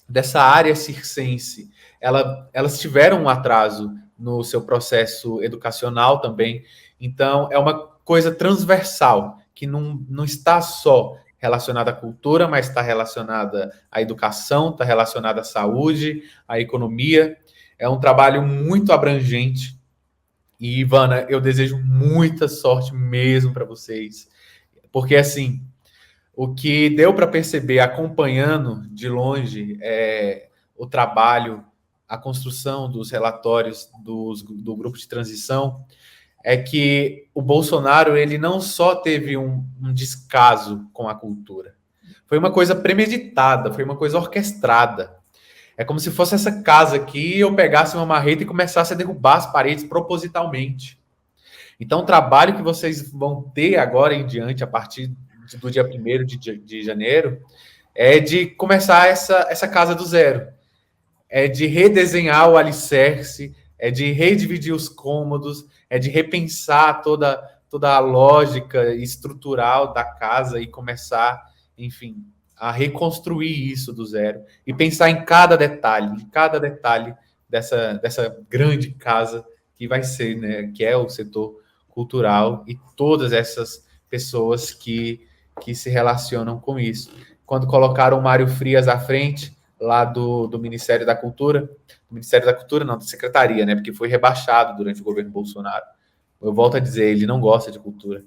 dessa área circense, elas tiveram um atraso no seu processo educacional também. Então, é uma coisa transversal, que não está só relacionada à cultura, mas está relacionada à educação, está relacionada à saúde, à economia. É um trabalho muito abrangente. E, Ivana, eu desejo muita sorte mesmo para vocês. Porque, assim, o que deu para perceber acompanhando de longe o trabalho, a construção dos relatórios do grupo de transição, é que o Bolsonaro, ele não só teve um descaso com a cultura, foi uma coisa premeditada, foi uma coisa orquestrada. É como se fosse essa casa aqui, eu pegasse uma marreta e começasse a derrubar as paredes propositalmente. Então, o trabalho que vocês vão ter agora em diante, a partir do dia 1º de janeiro, é de começar essa casa do zero. É de redesenhar o alicerce, é de redividir os cômodos, é de repensar toda a lógica estrutural da casa e começar, enfim, a reconstruir isso do zero e pensar em cada detalhe dessa grande casa que vai ser, né, que é o setor cultural e todas essas pessoas que se relacionam com isso. Quando colocaram o Mário Frias à frente, lá do Ministério da Cultura, não, da Secretaria, né, porque foi rebaixado durante o governo Bolsonaro. Eu volto a dizer, ele não gosta de cultura.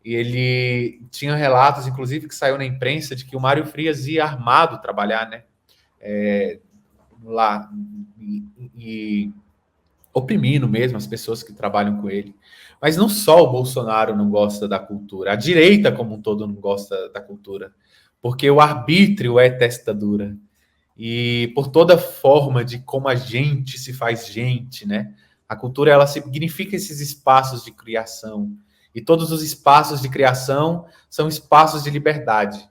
E ele tinha relatos, inclusive, que saiu na imprensa, de que o Mário Frias ia armado trabalhar, né, lá. E oprimindo mesmo as pessoas que trabalham com ele. Mas não só o Bolsonaro não gosta da cultura, a direita como um todo não gosta da cultura, porque o arbítrio é testa dura. E por toda forma de como a gente se faz gente, né? A cultura, ela significa esses espaços de criação. E todos os espaços de criação são espaços de liberdade.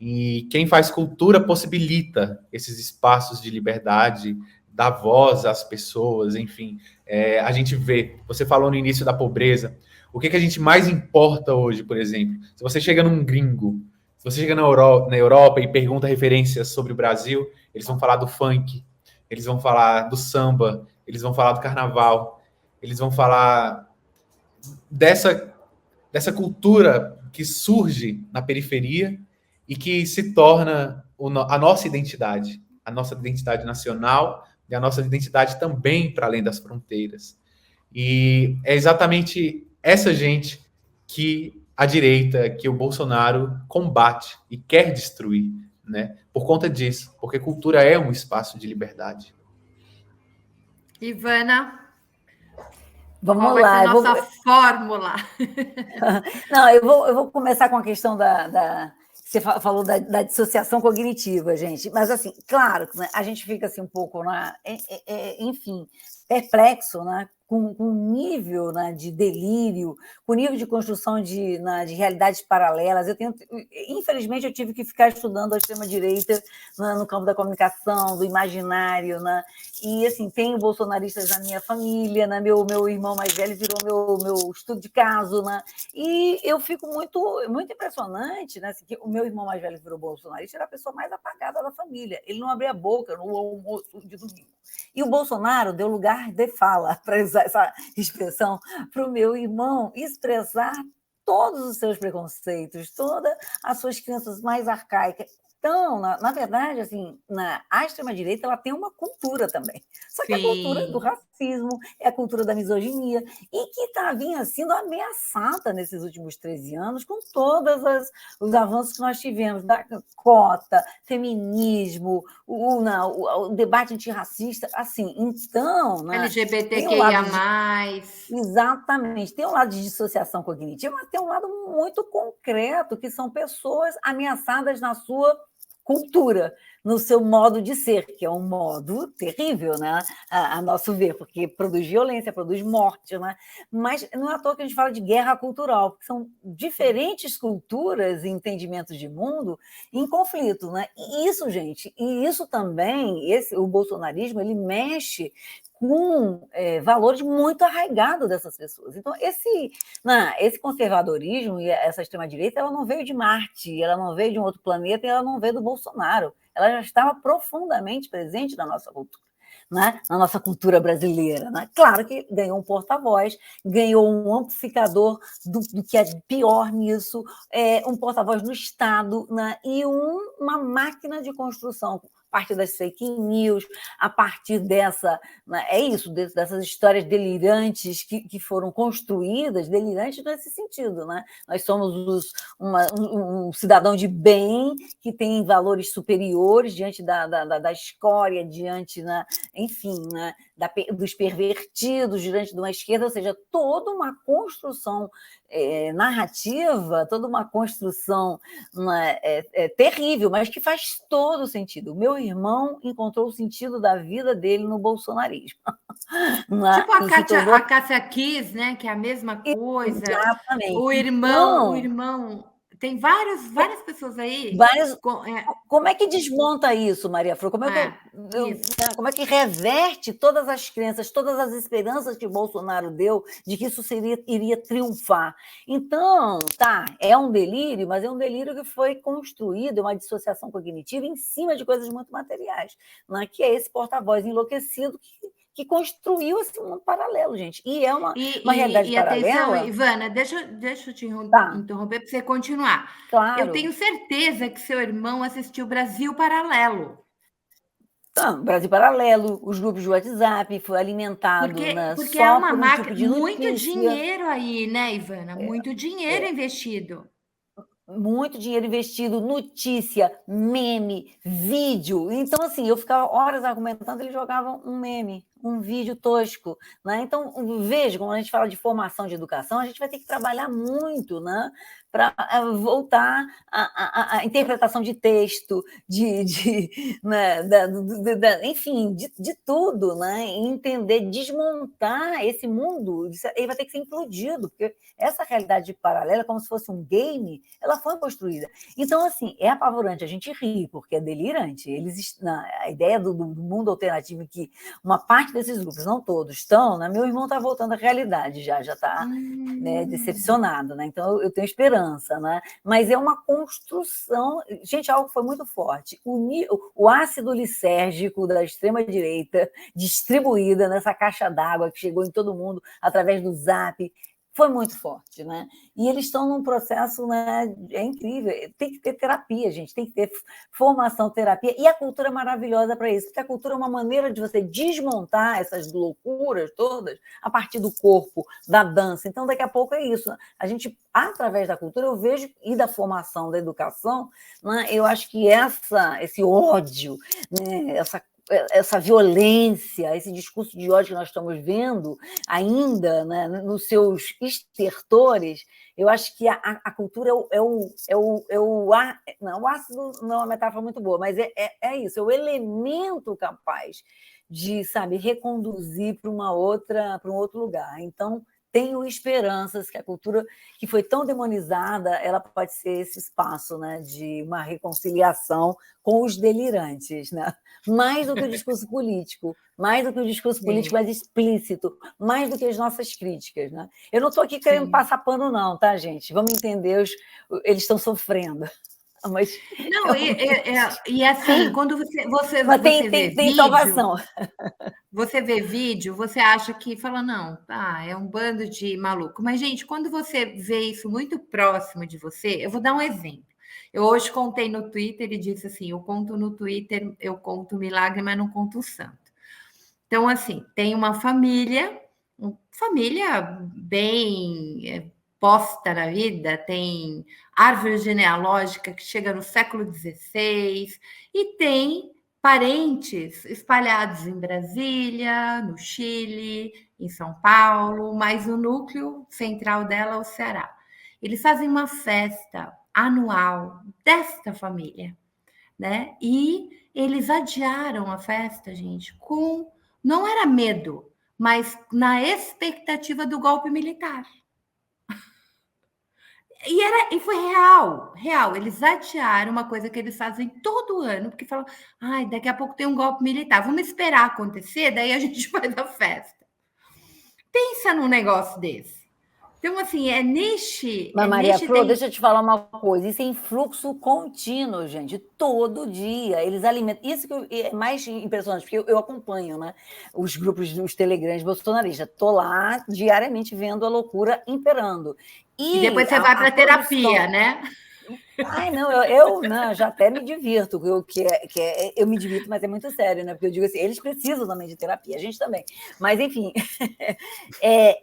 E quem faz cultura possibilita esses espaços de liberdade, dá voz às pessoas, enfim. A gente vê, você falou no início da pobreza, o que a gente mais importa hoje, por exemplo? Se você chega num gringo, se você chega na Europa e pergunta referências sobre o Brasil, eles vão falar do funk, eles vão falar do samba, eles vão falar do carnaval, eles vão falar dessa cultura que surge na periferia e que se torna a nossa identidade nacional e a nossa identidade também para além das fronteiras. E é exatamente essa gente que a direita, que o Bolsonaro combate e quer destruir, né? Por conta disso, porque cultura é um espaço de liberdade. Ivana, Vamos qual vai lá. ser a nossa fórmula? Não, eu vou começar com a questão você falou da dissociação cognitiva, gente. Mas, assim, claro, né, a gente fica assim, um pouco, né, enfim, perplexo, né, com o nível, né, de delírio, com o nível de construção de realidades paralelas. Infelizmente, eu tive que ficar estudando a extrema-direita, né, no campo da comunicação, do imaginário, né, e, assim, tenho bolsonaristas na minha família, né, meu irmão mais velho virou meu estudo de caso, né, e eu fico muito, muito impressionante, né, assim, que o meu irmão mais velho virou bolsonarista, era a pessoa mais apagada da família. Ele não abria a boca no almoço de domingo. E o Bolsonaro deu lugar de fala, para usar essa expressão, para o meu irmão expressar todos os seus preconceitos, todas as suas crenças mais arcaicas. Então, na verdade, assim, a extrema-direita ela tem uma cultura também. Só que a cultura do racismo, é a cultura da misoginia, e que está sendo ameaçada nesses últimos 13 anos com todos os avanços que nós tivemos, da cota, feminismo, o debate antirracista, assim, então... Né, LGBTQIA+. Exatamente. Tem um lado de dissociação cognitiva, mas tem um lado muito concreto, que são pessoas ameaçadas na sua cultura, no seu modo de ser, que é um modo terrível, né? A nosso ver, porque produz violência, produz morte, né? Mas não é à toa que a gente fala de guerra cultural, porque são diferentes culturas e entendimentos de mundo em conflito, né? E isso, gente, e isso também, o bolsonarismo, ele mexe com valores muito arraigados dessas pessoas. Então, esse conservadorismo e essa extrema-direita, ela não veio de Marte, ela não veio de um outro planeta e ela não veio do Bolsonaro. Ela já estava profundamente presente na nossa cultura, né? Na nossa cultura brasileira. Né? Claro que ganhou um porta-voz, ganhou um amplificador do que é pior nisso, um porta-voz no Estado, né? E uma máquina de construção a partir das fake news, a partir dessas histórias delirantes que foram construídas, delirantes nesse sentido, né? Nós somos um cidadão de bem que tem valores superiores diante da escória, diante, né, enfim, né, dos pervertidos, diante de uma esquerda, ou seja, toda uma construção narrativa, toda uma construção, né, terrível, mas que faz todo sentido. O meu irmão encontrou o sentido da vida dele no bolsonarismo. Tipo a Cássia Kiss, né? Que é a mesma coisa. Exatamente. O irmão. Tem várias pessoas aí. Como é que desmonta isso, Maria Flor? Como é que reverte todas as crenças, todas as esperanças que Bolsonaro deu de que isso iria triunfar? Então, é um delírio, mas é um delírio que foi construído, é uma dissociação cognitiva em cima de coisas muito materiais, né? Que é esse porta-voz enlouquecido que construiu esse mundo paralelo, gente. E é uma realidade paralela. Atenção, Ivana, deixa eu te interromper para você continuar. Claro. Eu tenho certeza que seu irmão assistiu Brasil Paralelo. Brasil Paralelo, os grupos de WhatsApp, foi alimentado porque só é uma por máquina, tipo de muito dinheiro aí, né, Ivana? Muito dinheiro investido. Muito dinheiro investido, notícia, meme, vídeo. Então, assim, eu ficava horas argumentando, ele jogava um meme, um vídeo tosco, né? Então, veja, quando a gente fala de formação de educação, a gente vai ter que trabalhar muito, né? Para voltar à interpretação de texto, né? Enfim, de tudo, né? E entender, desmontar esse mundo, ele vai ter que ser implodido, porque essa realidade paralela, como se fosse um game, ela foi construída. Então, assim, é apavorante, a gente ri, porque é delirante. A ideia do mundo alternativo, que uma parte desses grupos, não todos, estão, né? Meu irmão está voltando à realidade, já está, né, decepcionado, né? Então eu tenho esperança, né? Mas é uma construção, gente, algo que foi muito forte. O ácido lisérgico da extrema-direita distribuída nessa caixa d'água que chegou em todo mundo através do Zap, foi muito forte, né? E eles estão num processo, né? É incrível. Tem que ter terapia, gente, tem que ter formação, terapia, e a cultura é maravilhosa para isso, porque a cultura é uma maneira de você desmontar essas loucuras todas a partir do corpo, da dança. Então, daqui a pouco é isso. A gente, através da cultura, eu vejo, e da formação, da educação, né? Eu acho que esse ódio, né? Essa violência, esse discurso de ódio que nós estamos vendo ainda, né, nos seus estertores, eu acho que a cultura o ácido não é uma metáfora muito boa, mas é isso, é o elemento capaz de, sabe, reconduzir para um outro lugar. Então, tenho esperanças que a cultura, que foi tão demonizada, ela pode ser esse espaço, né, de uma reconciliação com os delirantes, né? Mais do que o discurso político, mais do que o discurso político mais explícito, mais do que as nossas críticas, né? Eu não estou aqui querendo passar pano, não, tá, gente? Vamos entender, eles estão sofrendo. Mas não, e assim, quando você vê tem vídeo, salvação. Você vê vídeo, você acha que fala, não, tá, é um bando de maluco. Mas, gente, quando você vê isso muito próximo de você, eu vou dar um exemplo. Eu hoje contei no Twitter e disse assim: eu conto no Twitter, eu conto o milagre, mas não conto o santo. Então, assim, tem uma família bem posta na vida, tem árvore genealógica que chega no século XVI, e tem parentes espalhados em Brasília, no Chile, em São Paulo, mas o núcleo central dela é o Ceará. Eles fazem uma festa anual desta família, né? E eles adiaram a festa, gente, não era medo, mas na expectativa do golpe militar. E foi real. Eles adiaram uma coisa que eles fazem todo ano, porque falam, ai, daqui a pouco tem um golpe militar, vamos esperar acontecer, daí a gente faz a festa. Pensa num negócio desse. Então, assim, Mas, Maria Flor, deixa eu te falar uma coisa, isso é em fluxo contínuo, gente, todo dia, eles alimentam, isso que é mais impressionante, porque eu acompanho, né, os grupos dos telegrams bolsonaristas, estou lá diariamente vendo a loucura imperando. E depois você vai para a terapia, né? Ai, não, eu não, já até me divirto, eu me divirto, mas é muito sério, né? Porque eu digo assim, eles precisam também de terapia, a gente também. Mas, enfim, é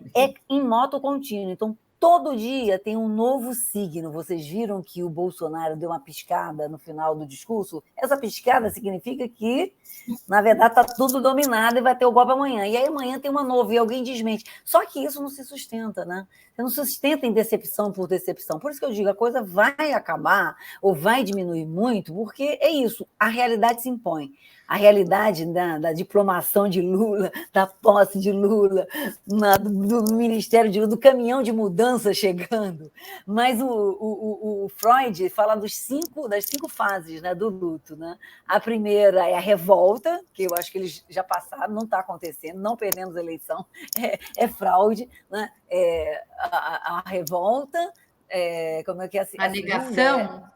em moto contínuo. Então, todo dia tem um novo signo. Vocês viram que o Bolsonaro deu uma piscada no final do discurso? Essa piscada significa que, na verdade, está tudo dominado e vai ter o golpe amanhã. E aí amanhã tem uma nova e alguém desmente. Só que isso não se sustenta, né? Você não se sustenta em decepção por decepção. Por isso que eu digo, a coisa vai acabar ou vai diminuir muito, porque é isso, a realidade se impõe. A realidade da diplomação de Lula, da posse de Lula, do Ministério de Lula, do caminhão de mudança chegando. Mas o Freud fala das 5 fases, né, do luto. Né? A primeira é a revolta, que eu acho que eles já passaram, não está acontecendo, não perdemos a eleição, é fraude, né? A revolta, como é que é assim? A negação?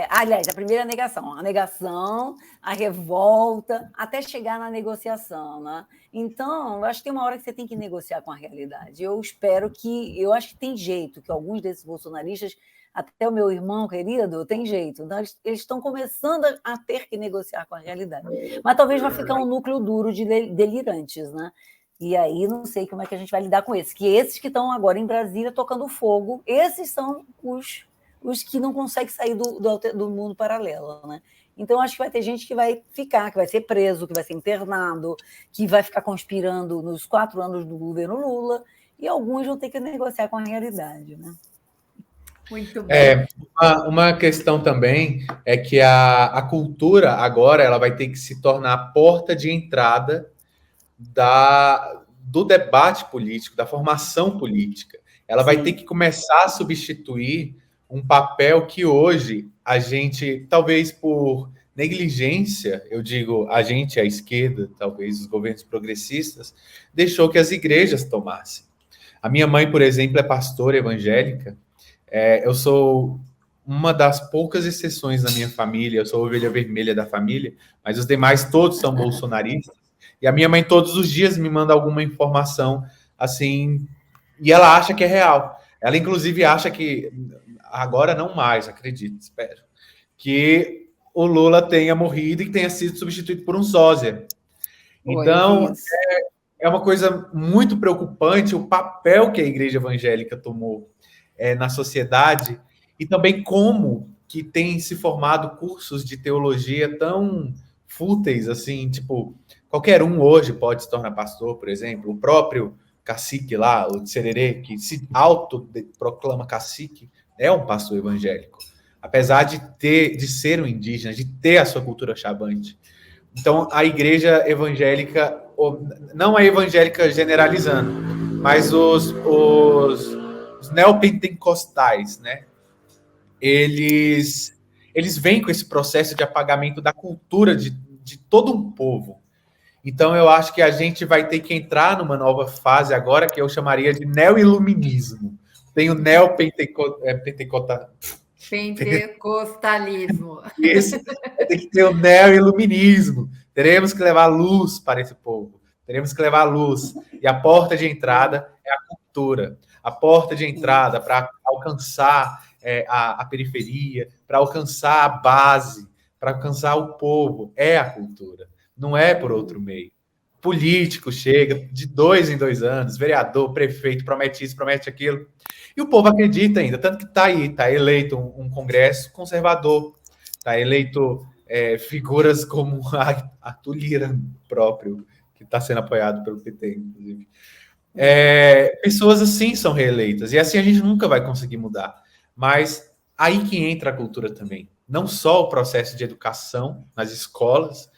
Aliás, a primeira é a negação, a revolta, até chegar na negociação, né? Então, eu acho que tem uma hora que você tem que negociar com a realidade. Eu acho que tem jeito, que alguns desses bolsonaristas, até o meu irmão querido, tem jeito. Então, eles estão começando a ter que negociar com a realidade. Mas talvez vai ficar um núcleo duro de delirantes, né? E aí não sei como é que a gente vai lidar com esses. Que esses que estão agora em Brasília tocando fogo, esses são os que não conseguem sair do mundo paralelo, né? Então, acho que vai ter gente que vai ficar, que vai ser preso, que vai ser internado, que vai ficar conspirando nos 4 anos do governo Lula, e alguns vão ter que negociar com a realidade, né? Muito bem. Uma questão também é que a cultura agora ela vai ter que se tornar a porta de entrada do debate político, da formação política. Ela vai ter que começar a substituir um papel que hoje a gente, talvez por negligência, eu digo a gente, a esquerda, talvez os governos progressistas, deixou que as igrejas tomassem. A minha mãe, por exemplo, é pastora evangélica. Eu sou uma das poucas exceções na minha família, eu sou a ovelha vermelha da família, mas os demais todos são bolsonaristas. E a minha mãe todos os dias me manda alguma informação assim, e ela acha que é real. Ela inclusive acha que, agora não mais, acredito, espero, que o Lula tenha morrido e que tenha sido substituído por um sósia. Então, é uma coisa muito preocupante o papel que a igreja evangélica tomou na sociedade e também como que tem se formado cursos de teologia tão fúteis, assim, tipo, qualquer um hoje pode se tornar pastor, por exemplo, o próprio cacique lá, o Tsererê, que se autoproclama cacique, é um pastor evangélico, apesar de ser um indígena, de ter a sua cultura chavante. Então, a igreja evangélica, não a evangélica generalizando, mas os neopentecostais, né? Eles vêm com esse processo de apagamento da cultura de todo um povo. Então, eu acho que a gente vai ter que entrar numa nova fase agora, que eu chamaria de neo-iluminismo. Tem o Pentecostalismo. Isso, tem que ter o neo-iluminismo. Teremos que levar luz para esse povo. Teremos que levar luz. E a porta de entrada é a cultura. A porta de entrada para alcançar a periferia, para alcançar a base, para alcançar o povo, é a cultura. Não é por outro meio. Político chega de 2 em 2 anos, vereador, prefeito, promete isso, promete aquilo. E o povo acredita ainda, tanto que está aí, está eleito um Congresso conservador, está eleito figuras como Arthur Lira próprio, que está sendo apoiado pelo PT, inclusive. Pessoas assim são reeleitas, e assim a gente nunca vai conseguir mudar. Mas aí que entra a cultura também. Não só o processo de educação nas escolas,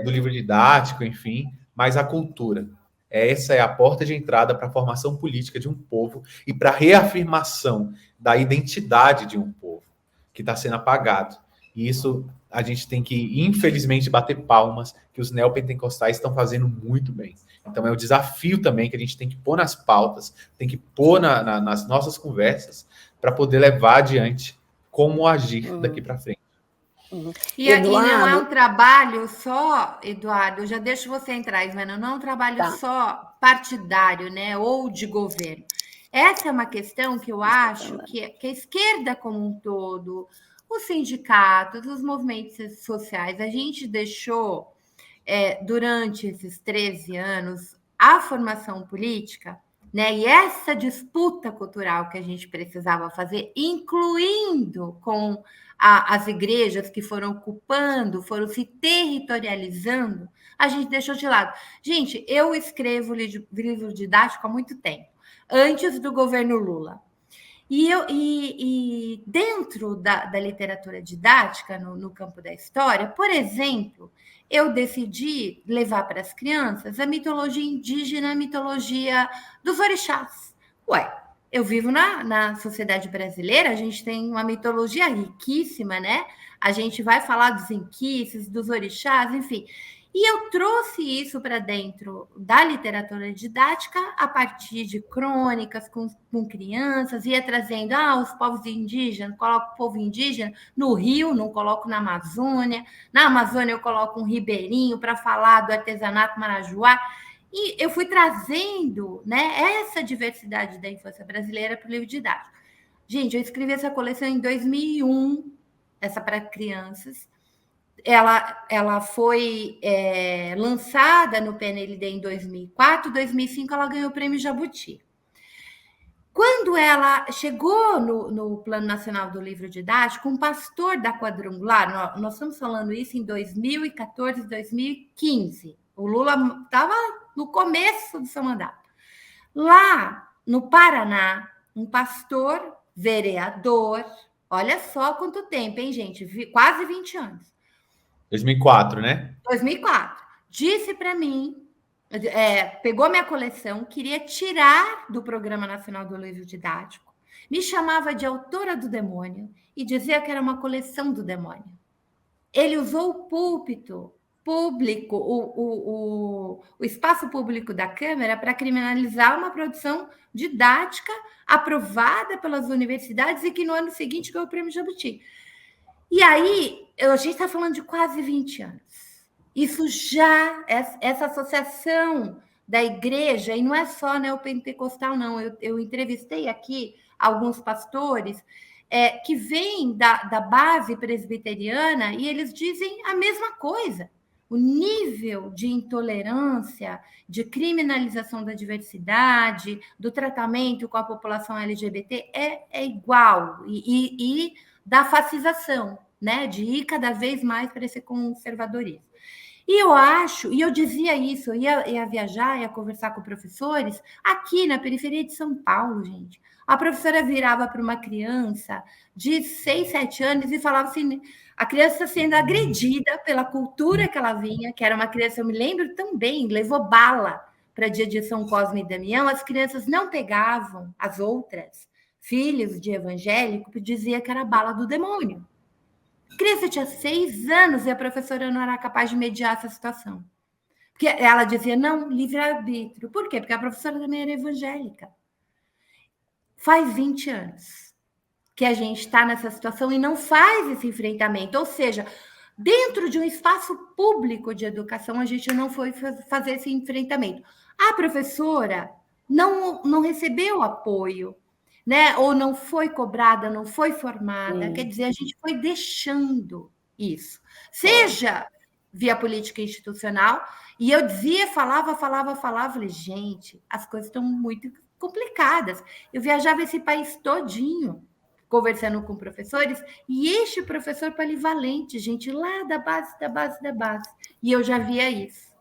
do livro didático, enfim, mas a cultura. Essa é a porta de entrada para a formação política de um povo e para a reafirmação da identidade de um povo que está sendo apagado. E isso a gente tem que, infelizmente, bater palmas que os neopentecostais estão fazendo muito bem. Então é um desafio também que a gente tem que pôr nas pautas, tem que pôr nas nossas conversas para poder levar adiante como agir daqui para frente. E não é um trabalho só, Eduardo, eu já deixo você entrar, Ismena, não é um trabalho só partidário, né, ou de governo. Essa é uma questão que eu acho que a esquerda como um todo, os sindicatos, os movimentos sociais, a gente deixou, durante esses 13 anos, a formação política, né, e essa disputa cultural que a gente precisava fazer, incluindo com as igrejas que foram ocupando, foram se territorializando, a gente deixou de lado. Gente, eu escrevo livro didático há muito tempo, antes do governo Lula. E dentro da literatura didática, no campo da história, por exemplo, eu decidi levar para as crianças a mitologia indígena, a mitologia dos orixás. Eu vivo na sociedade brasileira, a gente tem uma mitologia riquíssima, né? A gente vai falar dos inquices, dos orixás, enfim. E eu trouxe isso para dentro da literatura didática a partir de crônicas com crianças, ia trazendo os povos indígenas, coloco o povo indígena no Rio, não coloco na Amazônia. Na Amazônia eu coloco um ribeirinho para falar do artesanato marajoá. E eu fui trazendo, né, essa diversidade da infância brasileira para o livro didático. Gente, eu escrevi essa coleção em 2001, essa para crianças. Ela foi lançada no PNLD em 2004, 2005 ela ganhou o prêmio Jabuti. Quando ela chegou no Plano Nacional do Livro Didático, um pastor da Quadrangular, nós estamos falando isso em 2014, 2015. O Lula estava no começo do seu mandato. Lá no Paraná, um pastor, vereador, olha só quanto tempo, hein, gente? Quase 20 anos. 2004, né? 2004. Disse para mim, pegou minha coleção, queria tirar do Programa Nacional do Livro Didático, me chamava de autora do demônio e dizia que era uma coleção do demônio. Ele usou o púlpito público, o espaço público da Câmara para criminalizar uma produção didática aprovada pelas universidades e que no ano seguinte ganhou o Prêmio Jabuti. E aí, a gente está falando de quase 20 anos. Isso já, essa associação da igreja, e não é só neopentecostal, não. Eu entrevistei aqui alguns pastores que vêm da base presbiteriana e eles dizem a mesma coisa. O nível de intolerância, de criminalização da diversidade, do tratamento com a população LGBT é igual. E da fascização, né? De ir cada vez mais para esse conservadorismo. E eu acho, e eu dizia isso, eu ia viajar, ia conversar com professores aqui na periferia de São Paulo, gente. A professora virava para uma criança de 6, 7 anos e falava assim, a criança sendo agredida pela cultura que ela vinha, que era uma criança, eu me lembro também, levou bala para dia de São Cosme e Damião, as crianças não pegavam as outras, filhos de evangélico, dizia que era bala do demônio. A criança tinha 6 anos e a professora não era capaz de mediar essa situação. Porque ela dizia, não, livre-arbítrio. Por quê? Porque a professora também era evangélica. Faz 20 anos que a gente está nessa situação e não faz esse enfrentamento. Ou seja, dentro de um espaço público de educação, a gente não foi fazer esse enfrentamento. A professora não recebeu apoio, né? Ou não foi cobrada, não foi formada. Quer dizer, a gente foi deixando isso. Seja via política institucional, e eu dizia, falava, falei, gente, as coisas estão muito complicadas. Eu viajava esse país todinho, conversando com professores, e este professor polivalente, gente, lá da base. E eu já via isso.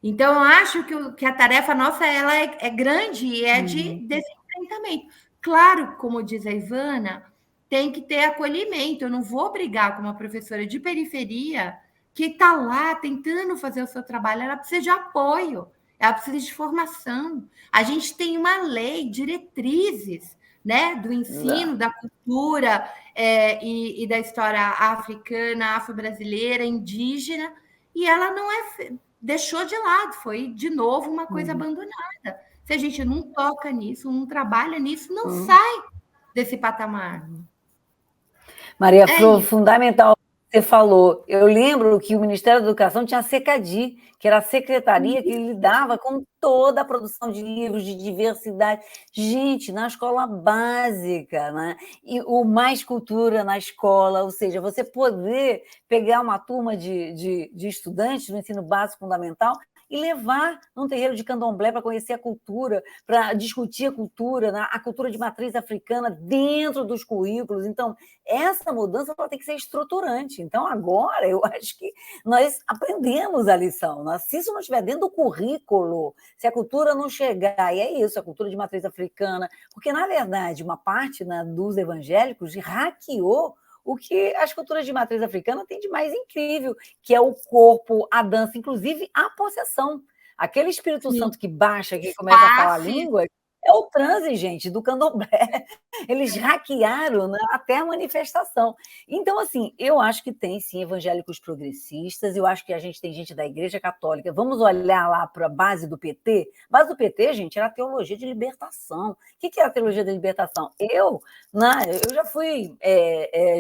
Então, eu acho que a tarefa nossa ela é grande e é desse enfrentamento. Claro, como diz a Ivana, tem que ter acolhimento. Eu não vou brigar com uma professora de periferia que está lá tentando fazer o seu trabalho. Ela precisa de apoio, ela precisa de formação. A gente tem uma lei, diretrizes, né, do ensino, da cultura e da história africana, afro-brasileira, indígena, e ela não deixou de lado, foi de novo uma coisa abandonada. Se a gente não toca nisso, não trabalha nisso, não sai desse patamar. Maria Flor, fundamental o que você falou. Eu lembro que o Ministério da Educação tinha a SECADI, que era a secretaria que lidava com toda a produção de livros, de diversidade. Gente, na escola básica, né? E o Mais Cultura na escola, ou seja, você poder pegar uma turma de estudantes no ensino básico fundamental e levar num terreiro de candomblé para conhecer a cultura, para discutir a cultura, né? A cultura de matriz africana dentro dos currículos. Então, essa mudança ela tem que ser estruturante. Então, agora, eu acho que nós aprendemos a lição. Se isso não estiver dentro do currículo, se a cultura não chegar, e é isso, a cultura de matriz africana, porque, na verdade, uma parte, né, dos evangélicos hackeou o que as culturas de matriz africana têm de mais incrível, que é o corpo, a dança, inclusive a possessão. Aquele Espírito Santo que baixa, que começa a falar a língua, é o transe, gente, do candomblé. Eles hackearam, né, até a manifestação. Então, assim, eu acho que tem, sim, evangélicos progressistas, eu acho que a gente tem gente da Igreja Católica. Vamos olhar lá para a base do PT? A base do PT, gente, era a teologia de libertação. O que era a teologia da libertação? Eu já fui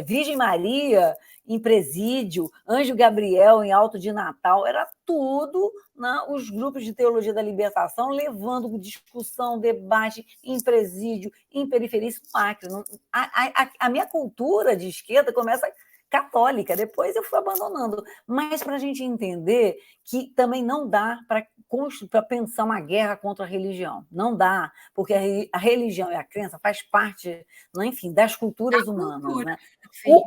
Virgem Maria em presídio, Anjo Gabriel em Alto de Natal, era tudo, né, os grupos de teologia da libertação levando discussão, debate em presídio, em periferia, isso no Acre. A minha cultura de esquerda começa católica, depois eu fui abandonando. Mas para a gente entender que também não dá para para pensar uma guerra contra a religião. Não dá, porque a religião e a crença faz parte, né, enfim, das culturas humanas. Né?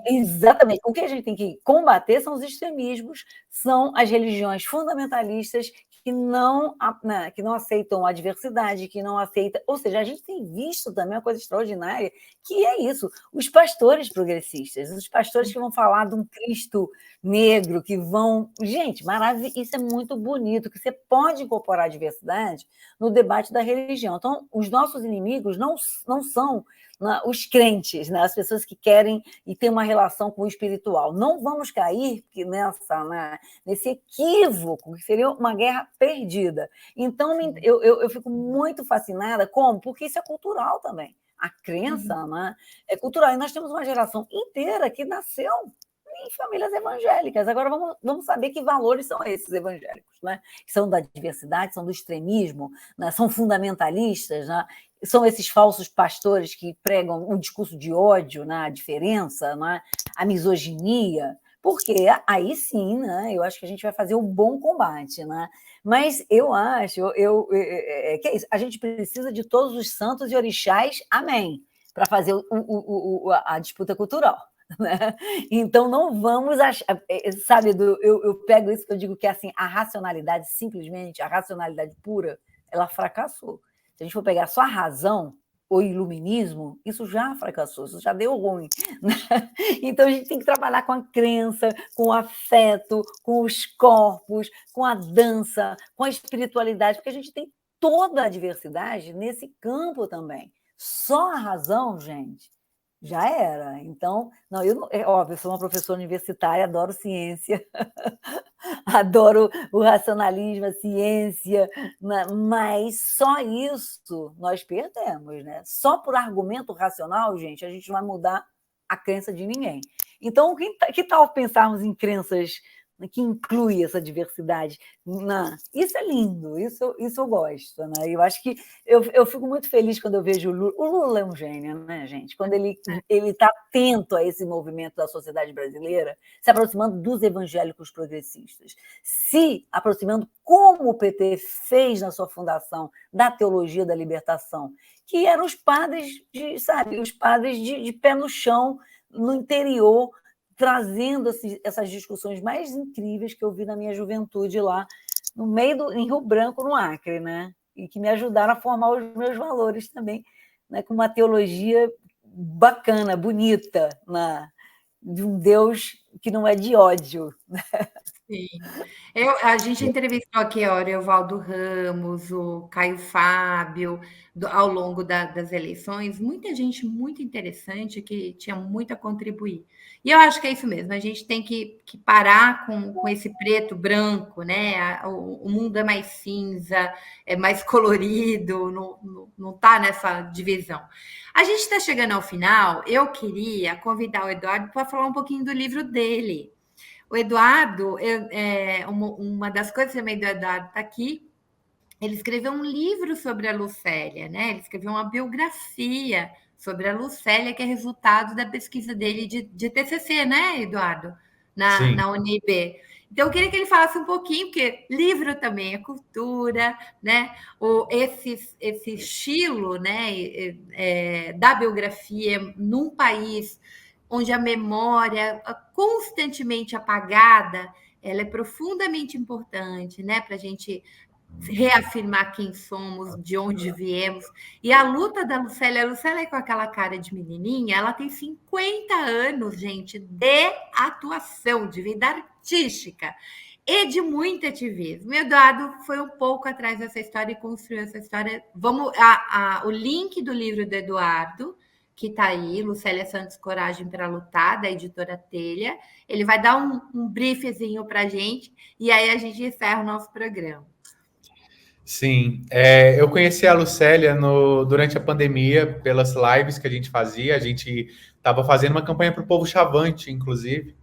Exatamente. O que a gente tem que combater são os extremismos, são as religiões fundamentalistas que não aceitam a diversidade, que não aceitam... Ou seja, a gente tem visto também uma coisa extraordinária, que é isso, os pastores progressistas, os pastores que vão falar de um Cristo negro, que vão... Gente, maravilha, isso é muito bonito, que você pode incorporar a diversidade no debate da religião. Então, os nossos inimigos não são os crentes, né? As pessoas que querem e têm uma relação com o espiritual. Não vamos cair nesse equívoco, que seria uma guerra perdida. Então, eu fico muito fascinada. Como? Porque isso é cultural também. A crença, né, é cultural. E nós temos uma geração inteira que nasceu em famílias evangélicas. Agora, vamos saber que valores são esses evangélicos, né? São da diversidade, são do extremismo, né? São fundamentalistas, né? São esses falsos pastores que pregam um discurso de ódio, né? A diferença, né? A misoginia, porque aí sim, né? Eu acho que a gente vai fazer um bom combate, né? Mas eu acho que é isso. A gente precisa de todos os santos e orixás, amém, para fazer a disputa cultural. Né? Então, não vamos achar... Sabe, eu pego isso que eu digo que é assim, a racionalidade, simplesmente, a racionalidade pura, ela fracassou. Se a gente for pegar só a razão, o iluminismo, isso já fracassou, isso já deu ruim. Né? Então, a gente tem que trabalhar com a crença, com o afeto, com os corpos, com a dança, com a espiritualidade, porque a gente tem toda a diversidade nesse campo também. Só a razão, gente, já era. Então, óbvio, eu sou uma professora universitária, adoro ciência, adoro o racionalismo, a ciência, mas só isso nós perdemos, né? Só por argumento racional, gente, a gente não vai mudar a crença de ninguém. Então, que tal pensarmos em crenças que inclui essa diversidade? Isso é lindo, isso eu gosto. Né? Eu acho que eu fico muito feliz quando eu vejo o Lula. O Lula é um gênio, né, gente? Quando ele está atento a esse movimento da sociedade brasileira, se aproximando dos evangélicos progressistas, se aproximando como o PT fez na sua fundação da teologia da libertação, que eram os padres de pé no chão, no interior, trazendo essas discussões mais incríveis que eu vi na minha juventude lá, no meio em Rio Branco, no Acre, né? E que me ajudaram a formar os meus valores também, né? Com uma teologia bacana, bonita, de um Deus que não é de ódio. Né? Sim. A gente entrevistou aqui o Evaldo Ramos, o Caio Fábio, ao longo das eleições, muita gente muito interessante que tinha muito a contribuir. E eu acho que é isso mesmo, a gente tem que parar com esse preto, branco, né? O mundo é mais cinza, é mais colorido, não está nessa divisão. A gente está chegando ao final, eu queria convidar o Eduardo para falar um pouquinho do livro dele. O Eduardo, uma das coisas também do Eduardo está aqui, ele escreveu um livro sobre a Lucélia, né? Ele escreveu uma biografia sobre a Lucélia, que é resultado da pesquisa dele de TCC, né, Eduardo? Na UNB. Então, eu queria que ele falasse um pouquinho, porque livro também é cultura, né? Esse estilo, né, da biografia num país onde a memória constantemente apagada, ela é profundamente importante, né, para a gente reafirmar quem somos, de onde viemos. E a luta da Lucélia, a Lucélia é com aquela cara de menininha, ela tem 50 anos, gente, de atuação, de vida artística e de muito ativismo. O Eduardo foi um pouco atrás dessa história e construiu essa história. O link do livro do Eduardo, que está aí, Lucélia Santos, Coragem para Lutar, da editora Telha. Ele vai dar um briefzinho para a gente e aí a gente encerra o nosso programa. Sim, eu conheci a Lucélia durante a pandemia, pelas lives que a gente fazia. A gente estava fazendo uma campanha para o povo chavante, inclusive,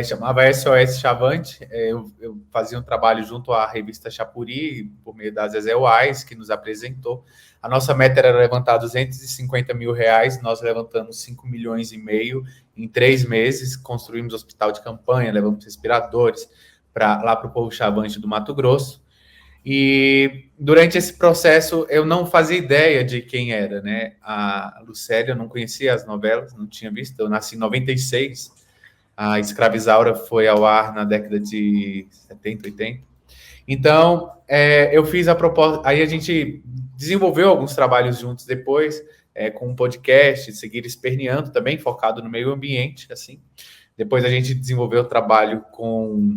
chamava SOS Chavante. Eu fazia um trabalho junto à revista Chapuri, por meio da Zezé Wais, que nos apresentou. A nossa meta era levantar R$250 mil, nós levantamos 5,5 milhões em 3 meses, construímos hospital de campanha, levamos respiradores lá para o povo chavante do Mato Grosso. E durante esse processo eu não fazia ideia de quem era, né? A Lucélia, eu não conhecia as novelas, não tinha visto. Eu nasci em 96, a Escravizaura foi ao ar na década de 70, 80. Então, eu fiz a proposta. Aí a gente desenvolveu alguns trabalhos juntos depois, com um podcast, Seguir Esperneando, também focado no meio ambiente, assim. Depois a gente desenvolveu o trabalho com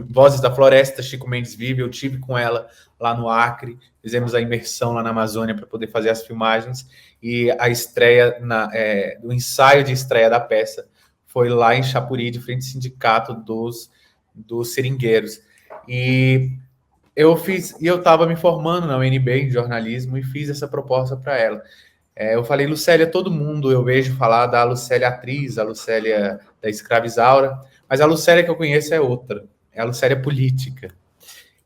Vozes da Floresta, Chico Mendes Vive. Eu tive com ela lá no Acre, fizemos a imersão lá na Amazônia para poder fazer as filmagens, e a estreia, o ensaio de estreia da peça foi lá em Chapuri, de frente ao sindicato dos seringueiros. E eu estava me formando na UNB em jornalismo e fiz essa proposta para ela. Eu falei, Lucélia, todo mundo eu vejo falar da Lucélia atriz, a Lucélia da Escravizaura, mas a Lucélia que eu conheço é outra, é a Lucélia política.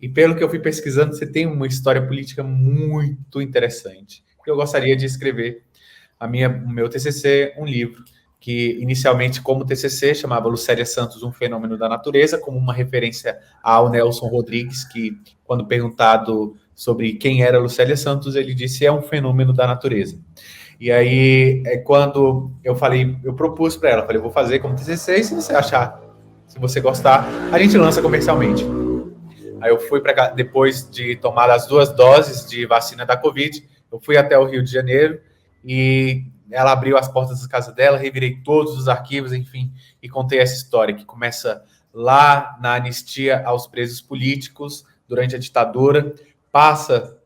E pelo que eu fui pesquisando, você tem uma história política muito interessante. Eu gostaria de escrever o meu TCC, um livro, que inicialmente, como TCC, chamava Lucélia Santos, um fenômeno da natureza, como uma referência ao Nelson Rodrigues, que, quando perguntado sobre quem era Lucélia Santos, ele disse, é um fenômeno da natureza. E aí, quando eu propus para ela, falei, vou fazer como TCC, e se você achar, se você gostar, a gente lança comercialmente. Aí eu fui para cá, depois de tomar as 2 doses de vacina da Covid, eu fui até o Rio de Janeiro, e ela abriu as portas da casa dela, revirei todos os arquivos, enfim, e contei essa história, que começa lá na anistia aos presos políticos, durante a ditadura, passa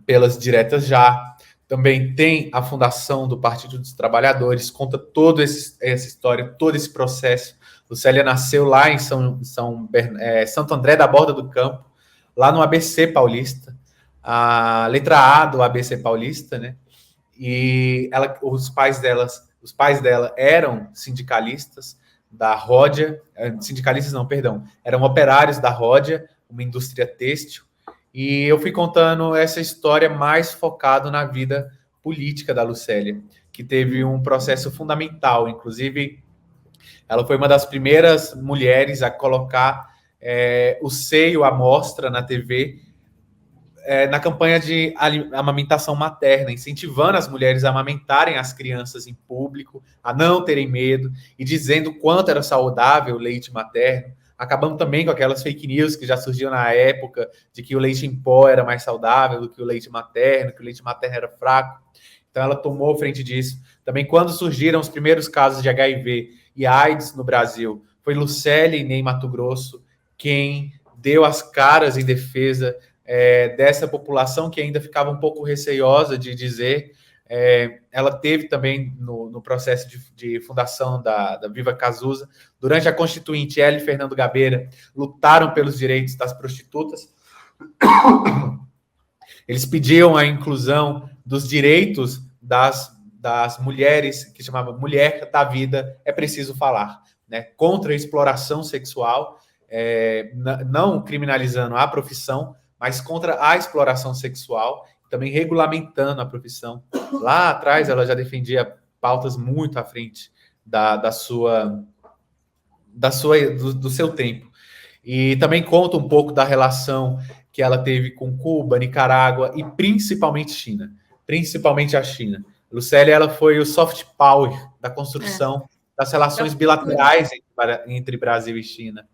pelas diretas já, também tem a fundação do Partido dos Trabalhadores, conta toda essa história, todo esse processo. Lucélia nasceu lá em Santo André da Borda do Campo, lá no ABC Paulista, a letra A do ABC Paulista, né? E os pais dela eram sindicalistas da Ródia, sindicalistas não, perdão, eram operários da Ródia, uma indústria têxtil, e eu fui contando essa história mais focado na vida política da Lucélia, que teve um processo fundamental, inclusive ela foi uma das primeiras mulheres a colocar o seio à mostra na TV, na campanha de amamentação materna, incentivando as mulheres a amamentarem as crianças em público, a não terem medo, e dizendo o quanto era saudável o leite materno. Acabamos também com aquelas fake news que já surgiam na época, de que o leite em pó era mais saudável do que o leite materno, que o leite materno era fraco. Então ela tomou frente disso. Também quando surgiram os primeiros casos de HIV e AIDS no Brasil, foi Lucélia e Ney Matogrosso quem deu as caras em defesa dessa população que ainda ficava um pouco receiosa de dizer. Ela teve também no processo de fundação da Viva Cazuza, durante a Constituinte, ela e Fernando Gabeira lutaram pelos direitos das prostitutas. Eles pediam a inclusão dos direitos das mulheres, que chamava Mulher da Vida é Preciso Falar, né? Contra a exploração sexual, não criminalizando a profissão, mas contra a exploração sexual, também regulamentando a profissão. Lá atrás, ela já defendia pautas muito à frente do seu tempo. E também conta um pouco da relação que ela teve com Cuba, Nicarágua e principalmente China. Principalmente a China. Lucélia, ela foi o soft power da construção das relações bilaterais entre Brasil e China.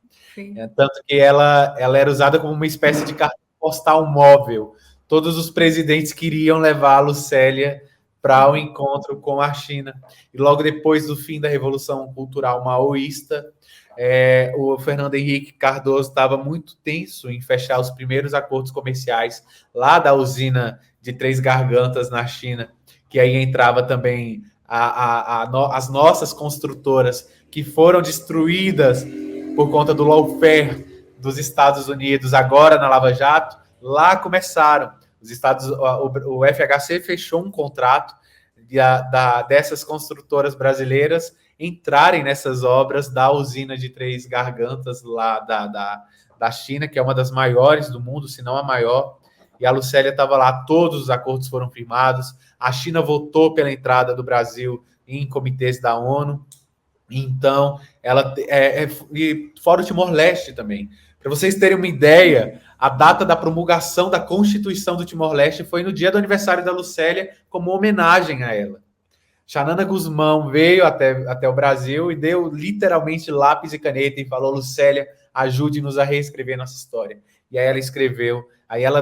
Tanto que ela era usada como uma espécie de cartão postal móvel. Todos os presidentes queriam levar a Lucélia para o encontro com a China. E logo depois do fim da Revolução Cultural Maoísta, o Fernando Henrique Cardoso estava muito tenso em fechar os primeiros acordos comerciais lá da usina de Três Gargantas, na China, que aí entrava também as nossas construtoras, que foram destruídas por conta do lawfare dos Estados Unidos, agora na Lava Jato. Lá começaram. O FHC fechou um contrato dessas construtoras brasileiras entrarem nessas obras da usina de Três Gargantas, lá da China, que é uma das maiores do mundo, se não a maior. E a Lucélia estava lá, todos os acordos foram firmados. A China votou pela entrada do Brasil em comitês da ONU. Então, e fora o Timor-Leste também. Para vocês terem uma ideia, a data da promulgação da Constituição do Timor-Leste foi no dia do aniversário da Lucélia, como homenagem a ela. Xanana Guzmão veio até o Brasil e deu literalmente lápis e caneta e falou: Lucélia, ajude-nos a reescrever nossa história. E aí ela escreveu, aí ela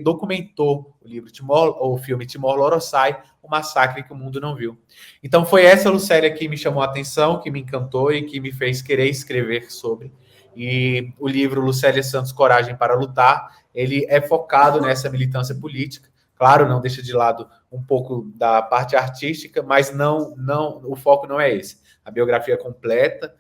documentou o filme Timor-Leste, o massacre que o mundo não viu. Então foi essa Lucélia que me chamou a atenção, que me encantou e que me fez querer escrever sobre. E o livro Lucélia Santos, Coragem para Lutar, ele é focado nessa militância política. Claro, não deixa de lado um pouco da parte artística, mas não, o foco não é esse. A biografia completa,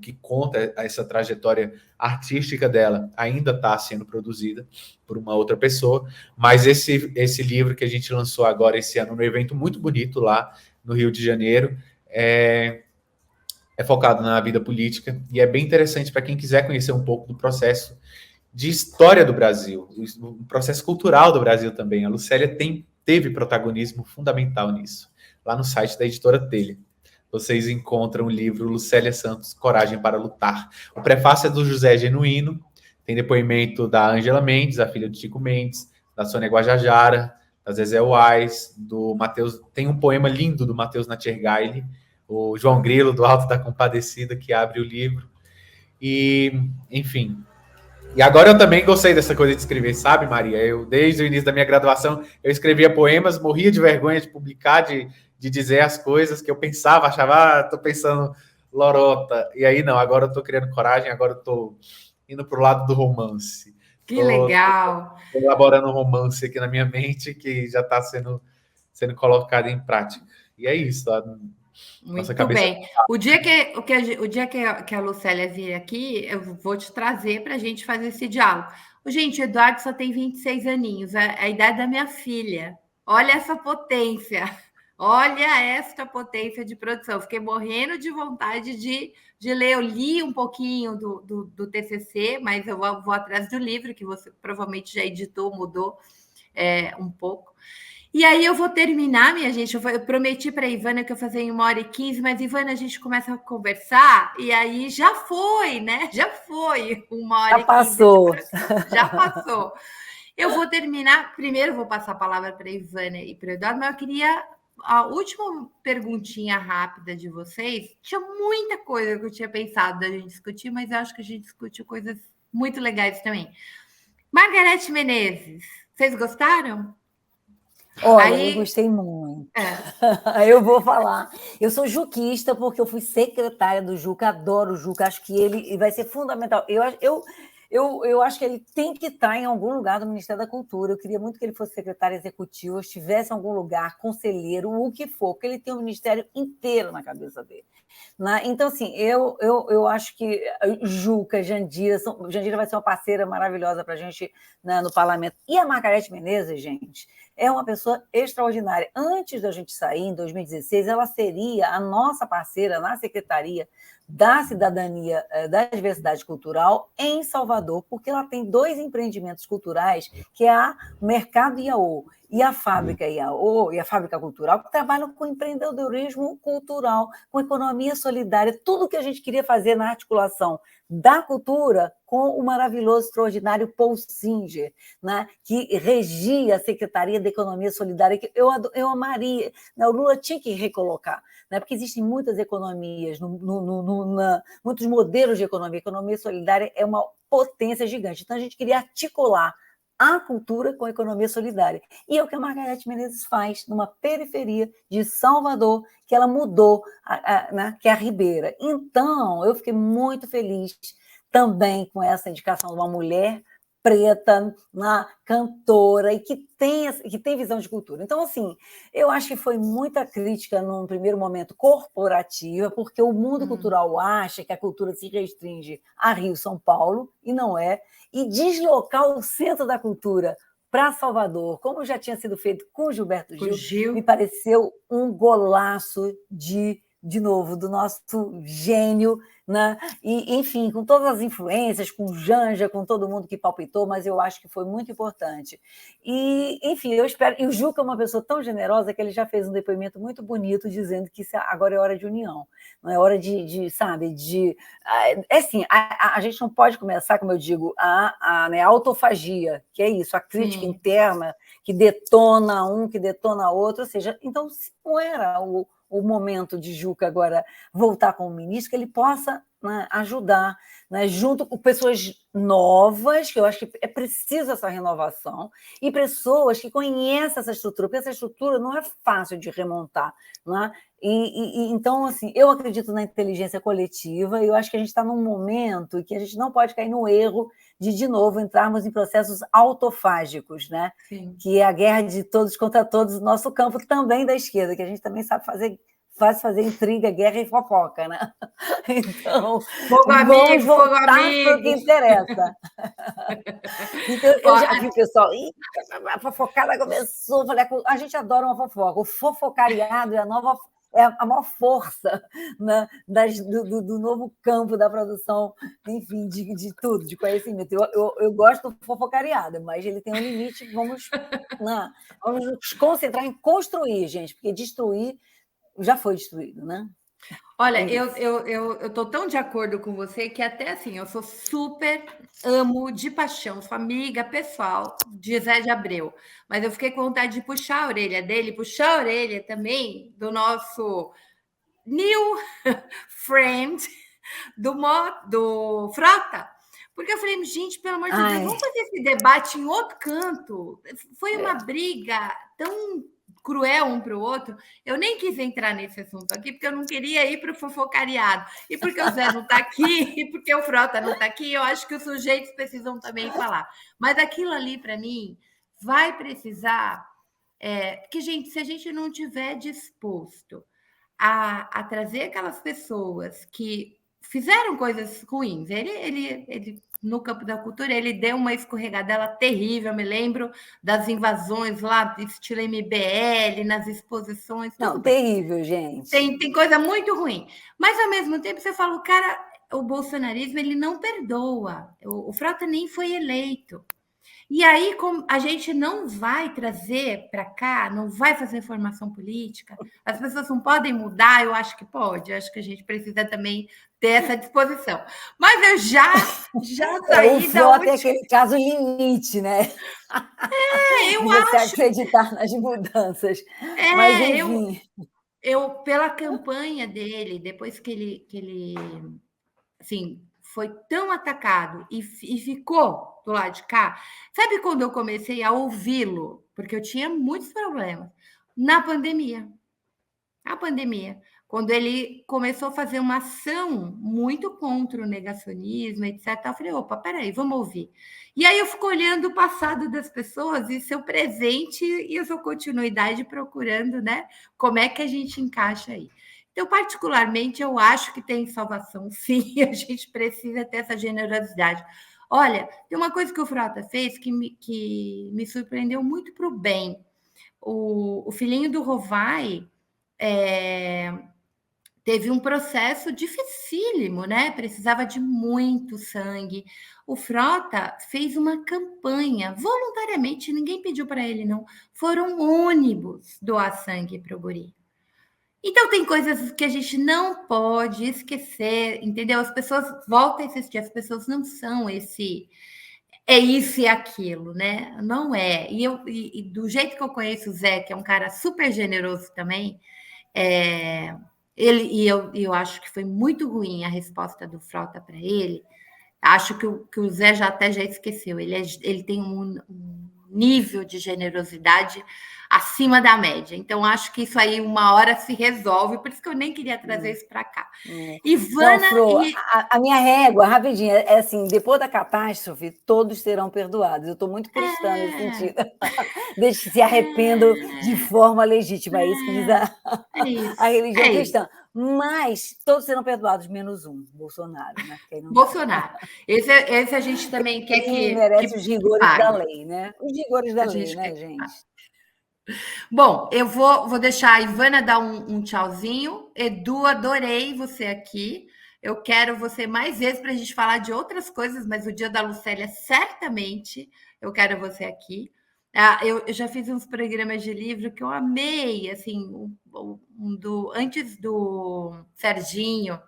que conta essa trajetória artística dela, ainda está sendo produzida por uma outra pessoa, mas esse livro que a gente lançou agora esse ano, num evento muito bonito lá no Rio de Janeiro, é focado na vida política e é bem interessante para quem quiser conhecer um pouco do processo de história do Brasil, o processo cultural do Brasil também. A Lucélia teve protagonismo fundamental nisso, lá no site da editora Telha. Vocês encontram o livro Lucélia Santos, Coragem para Lutar. O prefácio é do José Genuíno, tem depoimento da Ângela Mendes, a filha do Chico Mendes, da Sônia Guajajara, da Zezé Uais, do Matheus, tem um poema lindo do Matheus Natchergaile, o João Grilo, do Alto da Compadecida, que abre o livro. E, enfim... E agora eu também gostei dessa coisa de escrever, sabe, Maria? Eu, desde o início da minha graduação, eu escrevia poemas, morria de vergonha de publicar, de dizer as coisas que eu pensava, achava, tô pensando lorota. E aí, não, agora eu tô criando coragem, agora eu tô indo pro lado do romance. Que legal! Tô elaborando um romance aqui na minha mente que já está sendo colocado em prática. E é isso, muito bem. O dia que a Lucélia vir aqui, eu vou te trazer para a gente fazer esse diálogo. Gente, o Eduardo só tem 26 aninhos, a idade da minha filha. Olha essa potência. Olha esta potência de produção. Fiquei morrendo de vontade de ler. Eu li um pouquinho do TCC, mas eu vou atrás do livro, que você provavelmente já editou, mudou um pouco. E aí eu vou terminar, minha gente. Eu prometi para a Ivana que eu ia fazer em 1h15, mas, Ivana, a gente começa a conversar e aí já foi, né? Já foi 1h15. Já passou. Já passou. Eu vou terminar. Primeiro, eu vou passar a palavra para a Ivana e para o Eduardo, mas eu queria a última perguntinha rápida de vocês. Tinha muita coisa que eu tinha pensado da gente discutir, mas eu acho que a gente discutiu coisas muito legais também. Margareth Menezes, vocês gostaram? Olha, eu gostei muito. Eu vou falar. Eu sou juquista porque eu fui secretária do Juca, adoro o Juca, acho que ele vai ser fundamental. Eu acho que ele tem que estar em algum lugar do Ministério da Cultura. Eu queria muito que ele fosse secretário executivo, estivesse em algum lugar, conselheiro, o que for, porque ele tem o ministério inteiro na cabeça dele. Então, assim, eu acho que Juca, Jandira vai ser uma parceira maravilhosa para a gente, né, no parlamento. E a Margareth Menezes, gente, é uma pessoa extraordinária. Antes da gente sair, em 2016, ela seria a nossa parceira na Secretaria da Cidadania, da Diversidade Cultural em Salvador, porque ela tem 2 empreendimentos culturais, que é a Mercado Iaô e a Fábrica Iaô, e a Fábrica Cultural, que trabalham com empreendedorismo cultural, com economia solidária, tudo que a gente queria fazer na articulação da cultura com o maravilhoso, extraordinário Paul Singer, né, que regia a Secretaria da Economia Solidária, que eu amaria, né, o Lula tinha que recolocar, né, porque existem muitas economias, muitos modelos de economia. A economia solidária é uma potência gigante. Então, a gente queria articular a cultura com a economia solidária. E é o que a Margareth Menezes faz numa periferia de Salvador, que ela mudou, né, que é a Ribeira. Então, eu fiquei muito feliz também com essa indicação de uma mulher preta, uma cantora, e que tem visão de cultura. Então, assim, eu acho que foi muita crítica, num primeiro momento, corporativa, porque o mundo cultural acha que a cultura se restringe a Rio, São Paulo, e não é, e deslocar o centro da cultura para Salvador, como já tinha sido feito com Gilberto Gil, me pareceu um golaço de de novo, do nosso gênio, né? E, enfim, com todas as influências, com Janja, com todo mundo que palpitou, mas eu acho que foi muito importante. E, enfim, eu espero. E o Juca é uma pessoa tão generosa que ele já fez um depoimento muito bonito dizendo que agora é hora de união, não é hora sabe, é assim, a gente não pode começar, como eu digo, né, a autofagia, que é isso, a crítica interna que detona um, que detona outro, ou seja, então se não era o momento de Juca agora voltar como ministro, que ele possa, né, ajudar, né, junto com pessoas novas, que eu acho que é preciso essa renovação, e pessoas que conhecem essa estrutura, porque essa estrutura não é fácil de remontar, né? Então, assim, eu acredito na inteligência coletiva, e eu acho que a gente está num momento em que a gente não pode cair no erro de novo, entrarmos em processos autofágicos, né? Sim. Que é a guerra de todos contra todos, no nosso campo também da esquerda, que a gente também sabe fazer intriga, guerra e fofoca, né? Então, vamos voltar para o que interessa. Então, eu já vi o pessoal, a fofocada começou, falei, a gente adora uma fofoca, o fofocariado é a maior força, né, do novo campo da produção, enfim, de tudo, de conhecimento. Eu gosto do fofocariado, mas ele tem um limite, vamos nos concentrar em construir, gente, porque destruir já foi destruído, né? Olha, eu tô tão de acordo com você que até assim, eu sou super amo de paixão, sou amiga pessoal de Zé de Abreu, mas eu fiquei com vontade de puxar a orelha dele, puxar a orelha também do nosso new friend do Frota, porque eu falei, gente, pelo amor de Deus, vamos fazer esse debate em outro canto. Foi uma briga tão cruel um para o outro, eu nem quis entrar nesse assunto aqui, porque eu não queria ir para o fofocariado, e porque o Zé não está aqui, e porque o Frota não está aqui, eu acho que os sujeitos precisam também falar. Mas aquilo ali, para mim, vai precisar... porque, gente, se a gente não tiver disposto a trazer aquelas pessoas que fizeram coisas ruins, ele no campo da cultura, ele deu uma escorregadela terrível, eu me lembro das invasões lá, estilo MBL, nas exposições. Não, terrível, gente. Tem coisa muito ruim. Mas, ao mesmo tempo, você fala, o cara, o bolsonarismo, ele não perdoa. O Frota nem foi eleito. E aí, como a gente não vai trazer para cá, não vai fazer formação política, as pessoas não podem mudar, eu acho que pode, eu acho que a gente precisa também ter essa disposição. Mas eu já saí o Frota é aquele caso limite, né? Eu você acho. acreditar nas mudanças. Mas, enfim. Eu, pela campanha dele, depois que ele assim, foi tão atacado e ficou do lado de cá. Sabe quando eu comecei a ouvi-lo? Porque eu tinha muitos problemas. Na pandemia. A pandemia. Quando ele começou a fazer uma ação muito contra o negacionismo, etc. Eu falei, opa, peraí, vamos ouvir. E aí eu fico olhando o passado das pessoas e seu presente e a sua continuidade procurando, né? Como é que a gente encaixa aí. Então, particularmente, eu acho que tem salvação, sim, a gente precisa ter essa generosidade. Olha, tem uma coisa que o Frota fez que me surpreendeu muito para o bem. O filhinho do Rovai teve um processo dificílimo, né? Precisava de muito sangue. O Frota fez uma campanha, voluntariamente, ninguém pediu para ele, não. Foram ônibus doar sangue para o guri. Então, tem coisas que a gente não pode esquecer, entendeu? As pessoas voltam a insistir, as pessoas não são é isso e aquilo, né? Não é. E do jeito que eu conheço o Zé, que é um cara super generoso também, eu acho que foi muito ruim a resposta do Frota para ele. Acho que o Zé até já esqueceu. Ele tem um nível de generosidade acima da média. Então, acho que isso aí uma hora se resolve, por isso que eu nem queria trazer isso para cá. Ivana. Não, Fro, a minha régua, rapidinho, é assim: depois da catástrofe, todos serão perdoados. Eu estou muito cristã nesse sentido. Desde que se arrependam de forma legítima. É isso que diz a religião cristã. Mas todos serão perdoados, menos um, Bolsonaro, né? Bolsonaro. Esse a gente também quer que merece os rigores da lei, né? Os rigores da lei, né, gente? Bom, eu vou deixar a Ivana dar um tchauzinho. Edu, adorei você aqui. Eu quero você mais vezes para a gente falar de outras coisas, mas o dia da Lucélia, certamente, eu quero você aqui. Eu já fiz uns programas de livro que eu amei, assim, antes do Serginho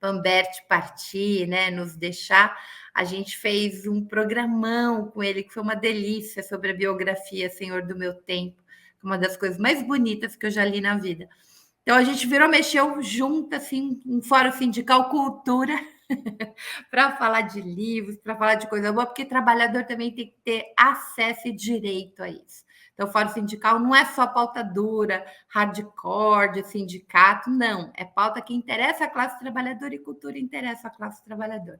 Lamberti partir, né, nos deixar, a gente fez um programão com ele que foi uma delícia sobre a biografia Senhor do Meu Tempo, uma das coisas mais bonitas que eu já li na vida. Então a gente virou, mexeu junto, assim, um fórum sindical cultura para falar de livros, para falar de coisa boa, porque trabalhador também tem que ter acesso e direito a isso. Então, o Fórum Sindical não é só pauta dura, hardcore, de sindicato, não. É pauta que interessa a classe trabalhadora e cultura interessa a classe trabalhadora.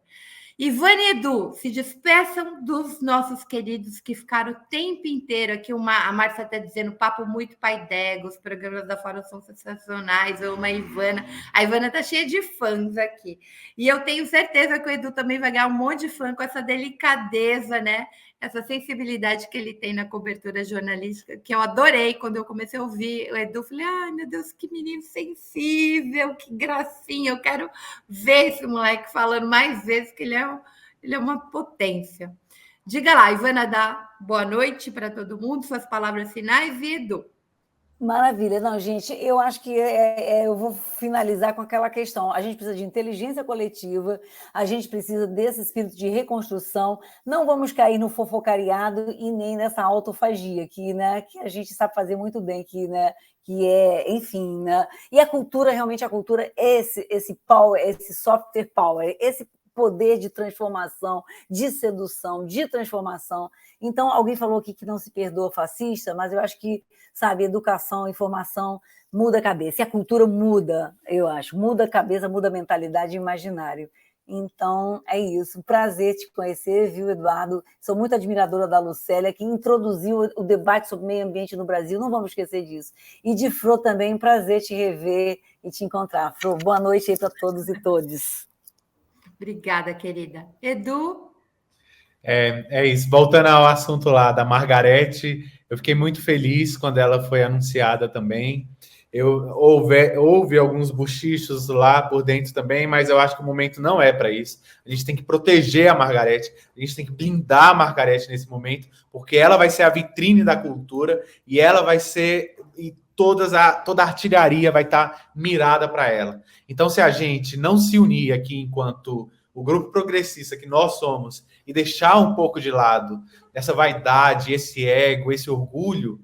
Ivane e Edu, se despeçam dos nossos queridos que ficaram o tempo inteiro aqui. A Márcia está dizendo, papo muito pai d'égua, os programas da Fórum são sensacionais, eu amo a Ivana. A Ivana está cheia de fãs aqui. E eu tenho certeza que o Edu também vai ganhar um monte de fã com essa delicadeza, né? Essa sensibilidade que ele tem na cobertura jornalística, que eu adorei quando eu comecei a ouvir o Edu. Falei, ai, meu Deus, que menino sensível, que gracinha. Eu quero ver esse moleque falando mais vezes, que ele é uma potência. Diga lá, Ivana, dá boa noite para todo mundo, suas palavras finais, e Edu. Maravilha. Não, gente, eu acho que eu vou finalizar com aquela questão. A gente precisa de inteligência coletiva, a gente precisa desse espírito de reconstrução. Não vamos cair no fofocariado e nem nessa autofagia que a gente sabe fazer muito bem, que é, enfim, né? E a cultura, realmente, a cultura é esse power, esse software power, esse poder de transformação, de sedução, de transformação. Então, alguém falou aqui que não se perdoa fascista, mas eu acho que, sabe, educação, informação muda a cabeça. E a cultura muda, eu acho. Muda a cabeça, muda a mentalidade e imaginário. Então, é isso. Prazer te conhecer, viu, Eduardo? Sou muito admiradora da Lucélia, que introduziu o debate sobre meio ambiente no Brasil. Não vamos esquecer disso. E de Fro também, prazer te rever e te encontrar. Fro, boa noite aí para todos e todas. Obrigada, querida. Edu? É isso. Voltando ao assunto lá da Margarete, eu fiquei muito feliz quando ela foi anunciada também. Houve alguns bochichos lá por dentro também, mas eu acho que o momento não é para isso. A gente tem que proteger a Margarete, a gente tem que blindar a Margarete nesse momento, porque ela vai ser a vitrine da cultura e ela vai ser... E toda a artilharia vai estar mirada para ela. Então, se a gente não se unir aqui enquanto o grupo progressista que nós somos e deixar um pouco de lado essa vaidade, esse ego, esse orgulho,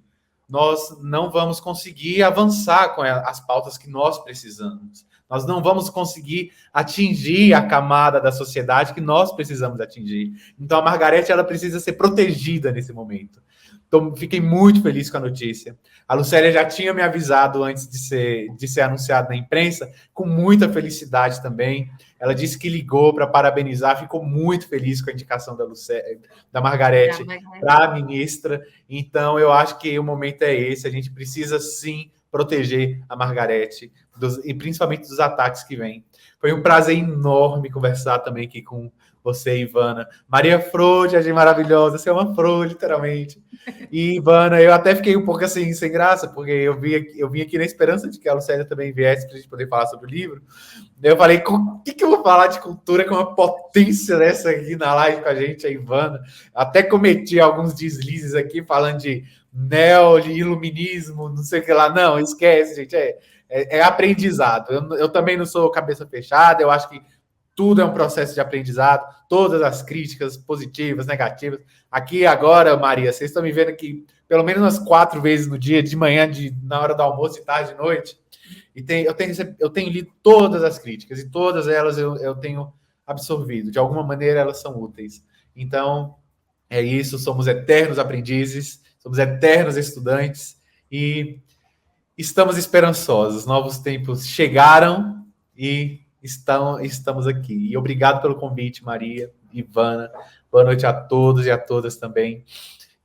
nós não vamos conseguir avançar com as pautas que nós precisamos. Nós não vamos conseguir atingir a camada da sociedade que nós precisamos atingir. Então, a Margarete, ela precisa ser protegida nesse momento. Então, fiquei muito feliz com a notícia. A Lucélia já tinha me avisado antes de ser anunciado na imprensa, com muita felicidade também. Ela disse que ligou para parabenizar, ficou muito feliz com a indicação da Margarete para a ministra. Então, eu acho que o momento é esse. A gente precisa, sim, proteger a Margarete, e principalmente dos ataques que vêm. Foi um prazer enorme conversar também aqui com você, Ivana. Maria Frode, achei maravilhosa. Você é uma Fro, literalmente. E, Ivana, eu até fiquei um pouco assim, sem graça, porque eu vim aqui na esperança de que a Lucélia também viesse para a gente poder falar sobre o livro. Daí eu falei, o que eu vou falar de cultura com uma potência dessa aqui na live com a gente, a Ivana? Até cometi alguns deslizes aqui, falando de neo-iluminismo, não sei o que lá. Não, esquece, gente. É aprendizado. Eu também não sou cabeça fechada, eu acho que tudo é um processo de aprendizado, todas as críticas positivas, negativas. Aqui agora, Maria, vocês estão me vendo aqui pelo menos umas 4 vezes no dia, de manhã, na hora do almoço, e tarde, de noite. E eu tenho lido todas as críticas, e todas elas eu tenho absorvido. De alguma maneira, elas são úteis. Então, é isso, somos eternos aprendizes, somos eternos estudantes, e estamos esperançosos. Novos tempos chegaram e estamos aqui. E obrigado pelo convite, Maria, Ivana. Boa noite a todos e a todas também.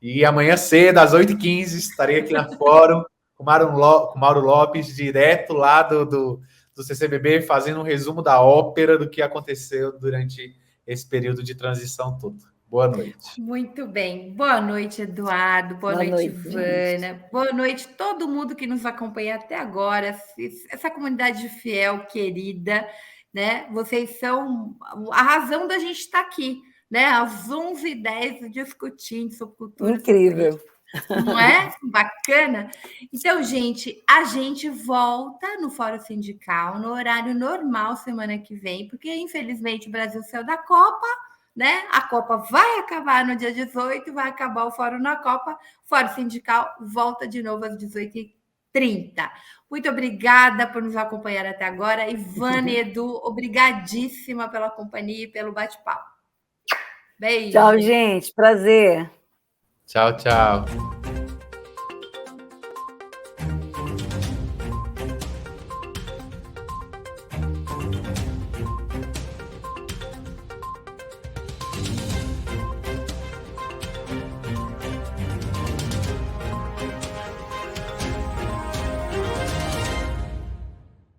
E amanhã cedo, às 8h15, estarei aqui na Fórum com Mauro Lopes, direto lá do CCBB, fazendo um resumo da ópera do que aconteceu durante esse período de transição todo. Boa noite. Muito bem. Boa noite, Eduardo. Boa noite, Ivana. Boa noite, todo mundo que nos acompanha até agora, essa comunidade fiel, querida, né? Vocês são a razão da gente estar aqui, né? Às 11h10 discutindo sobre cultura. Incrível. Não é? Bacana? Então, gente, a gente volta no Fórum Sindical, no horário normal, semana que vem, porque, infelizmente, o Brasil saiu da Copa, né? A Copa vai acabar no dia 18, vai acabar o Fórum na Copa. Fórum Sindical volta de novo às 18h30. Muito obrigada por nos acompanhar até agora. Ivana e Edu, obrigadíssima pela companhia e pelo bate-papo. Beijo. Tchau, gente. Prazer. Tchau, tchau.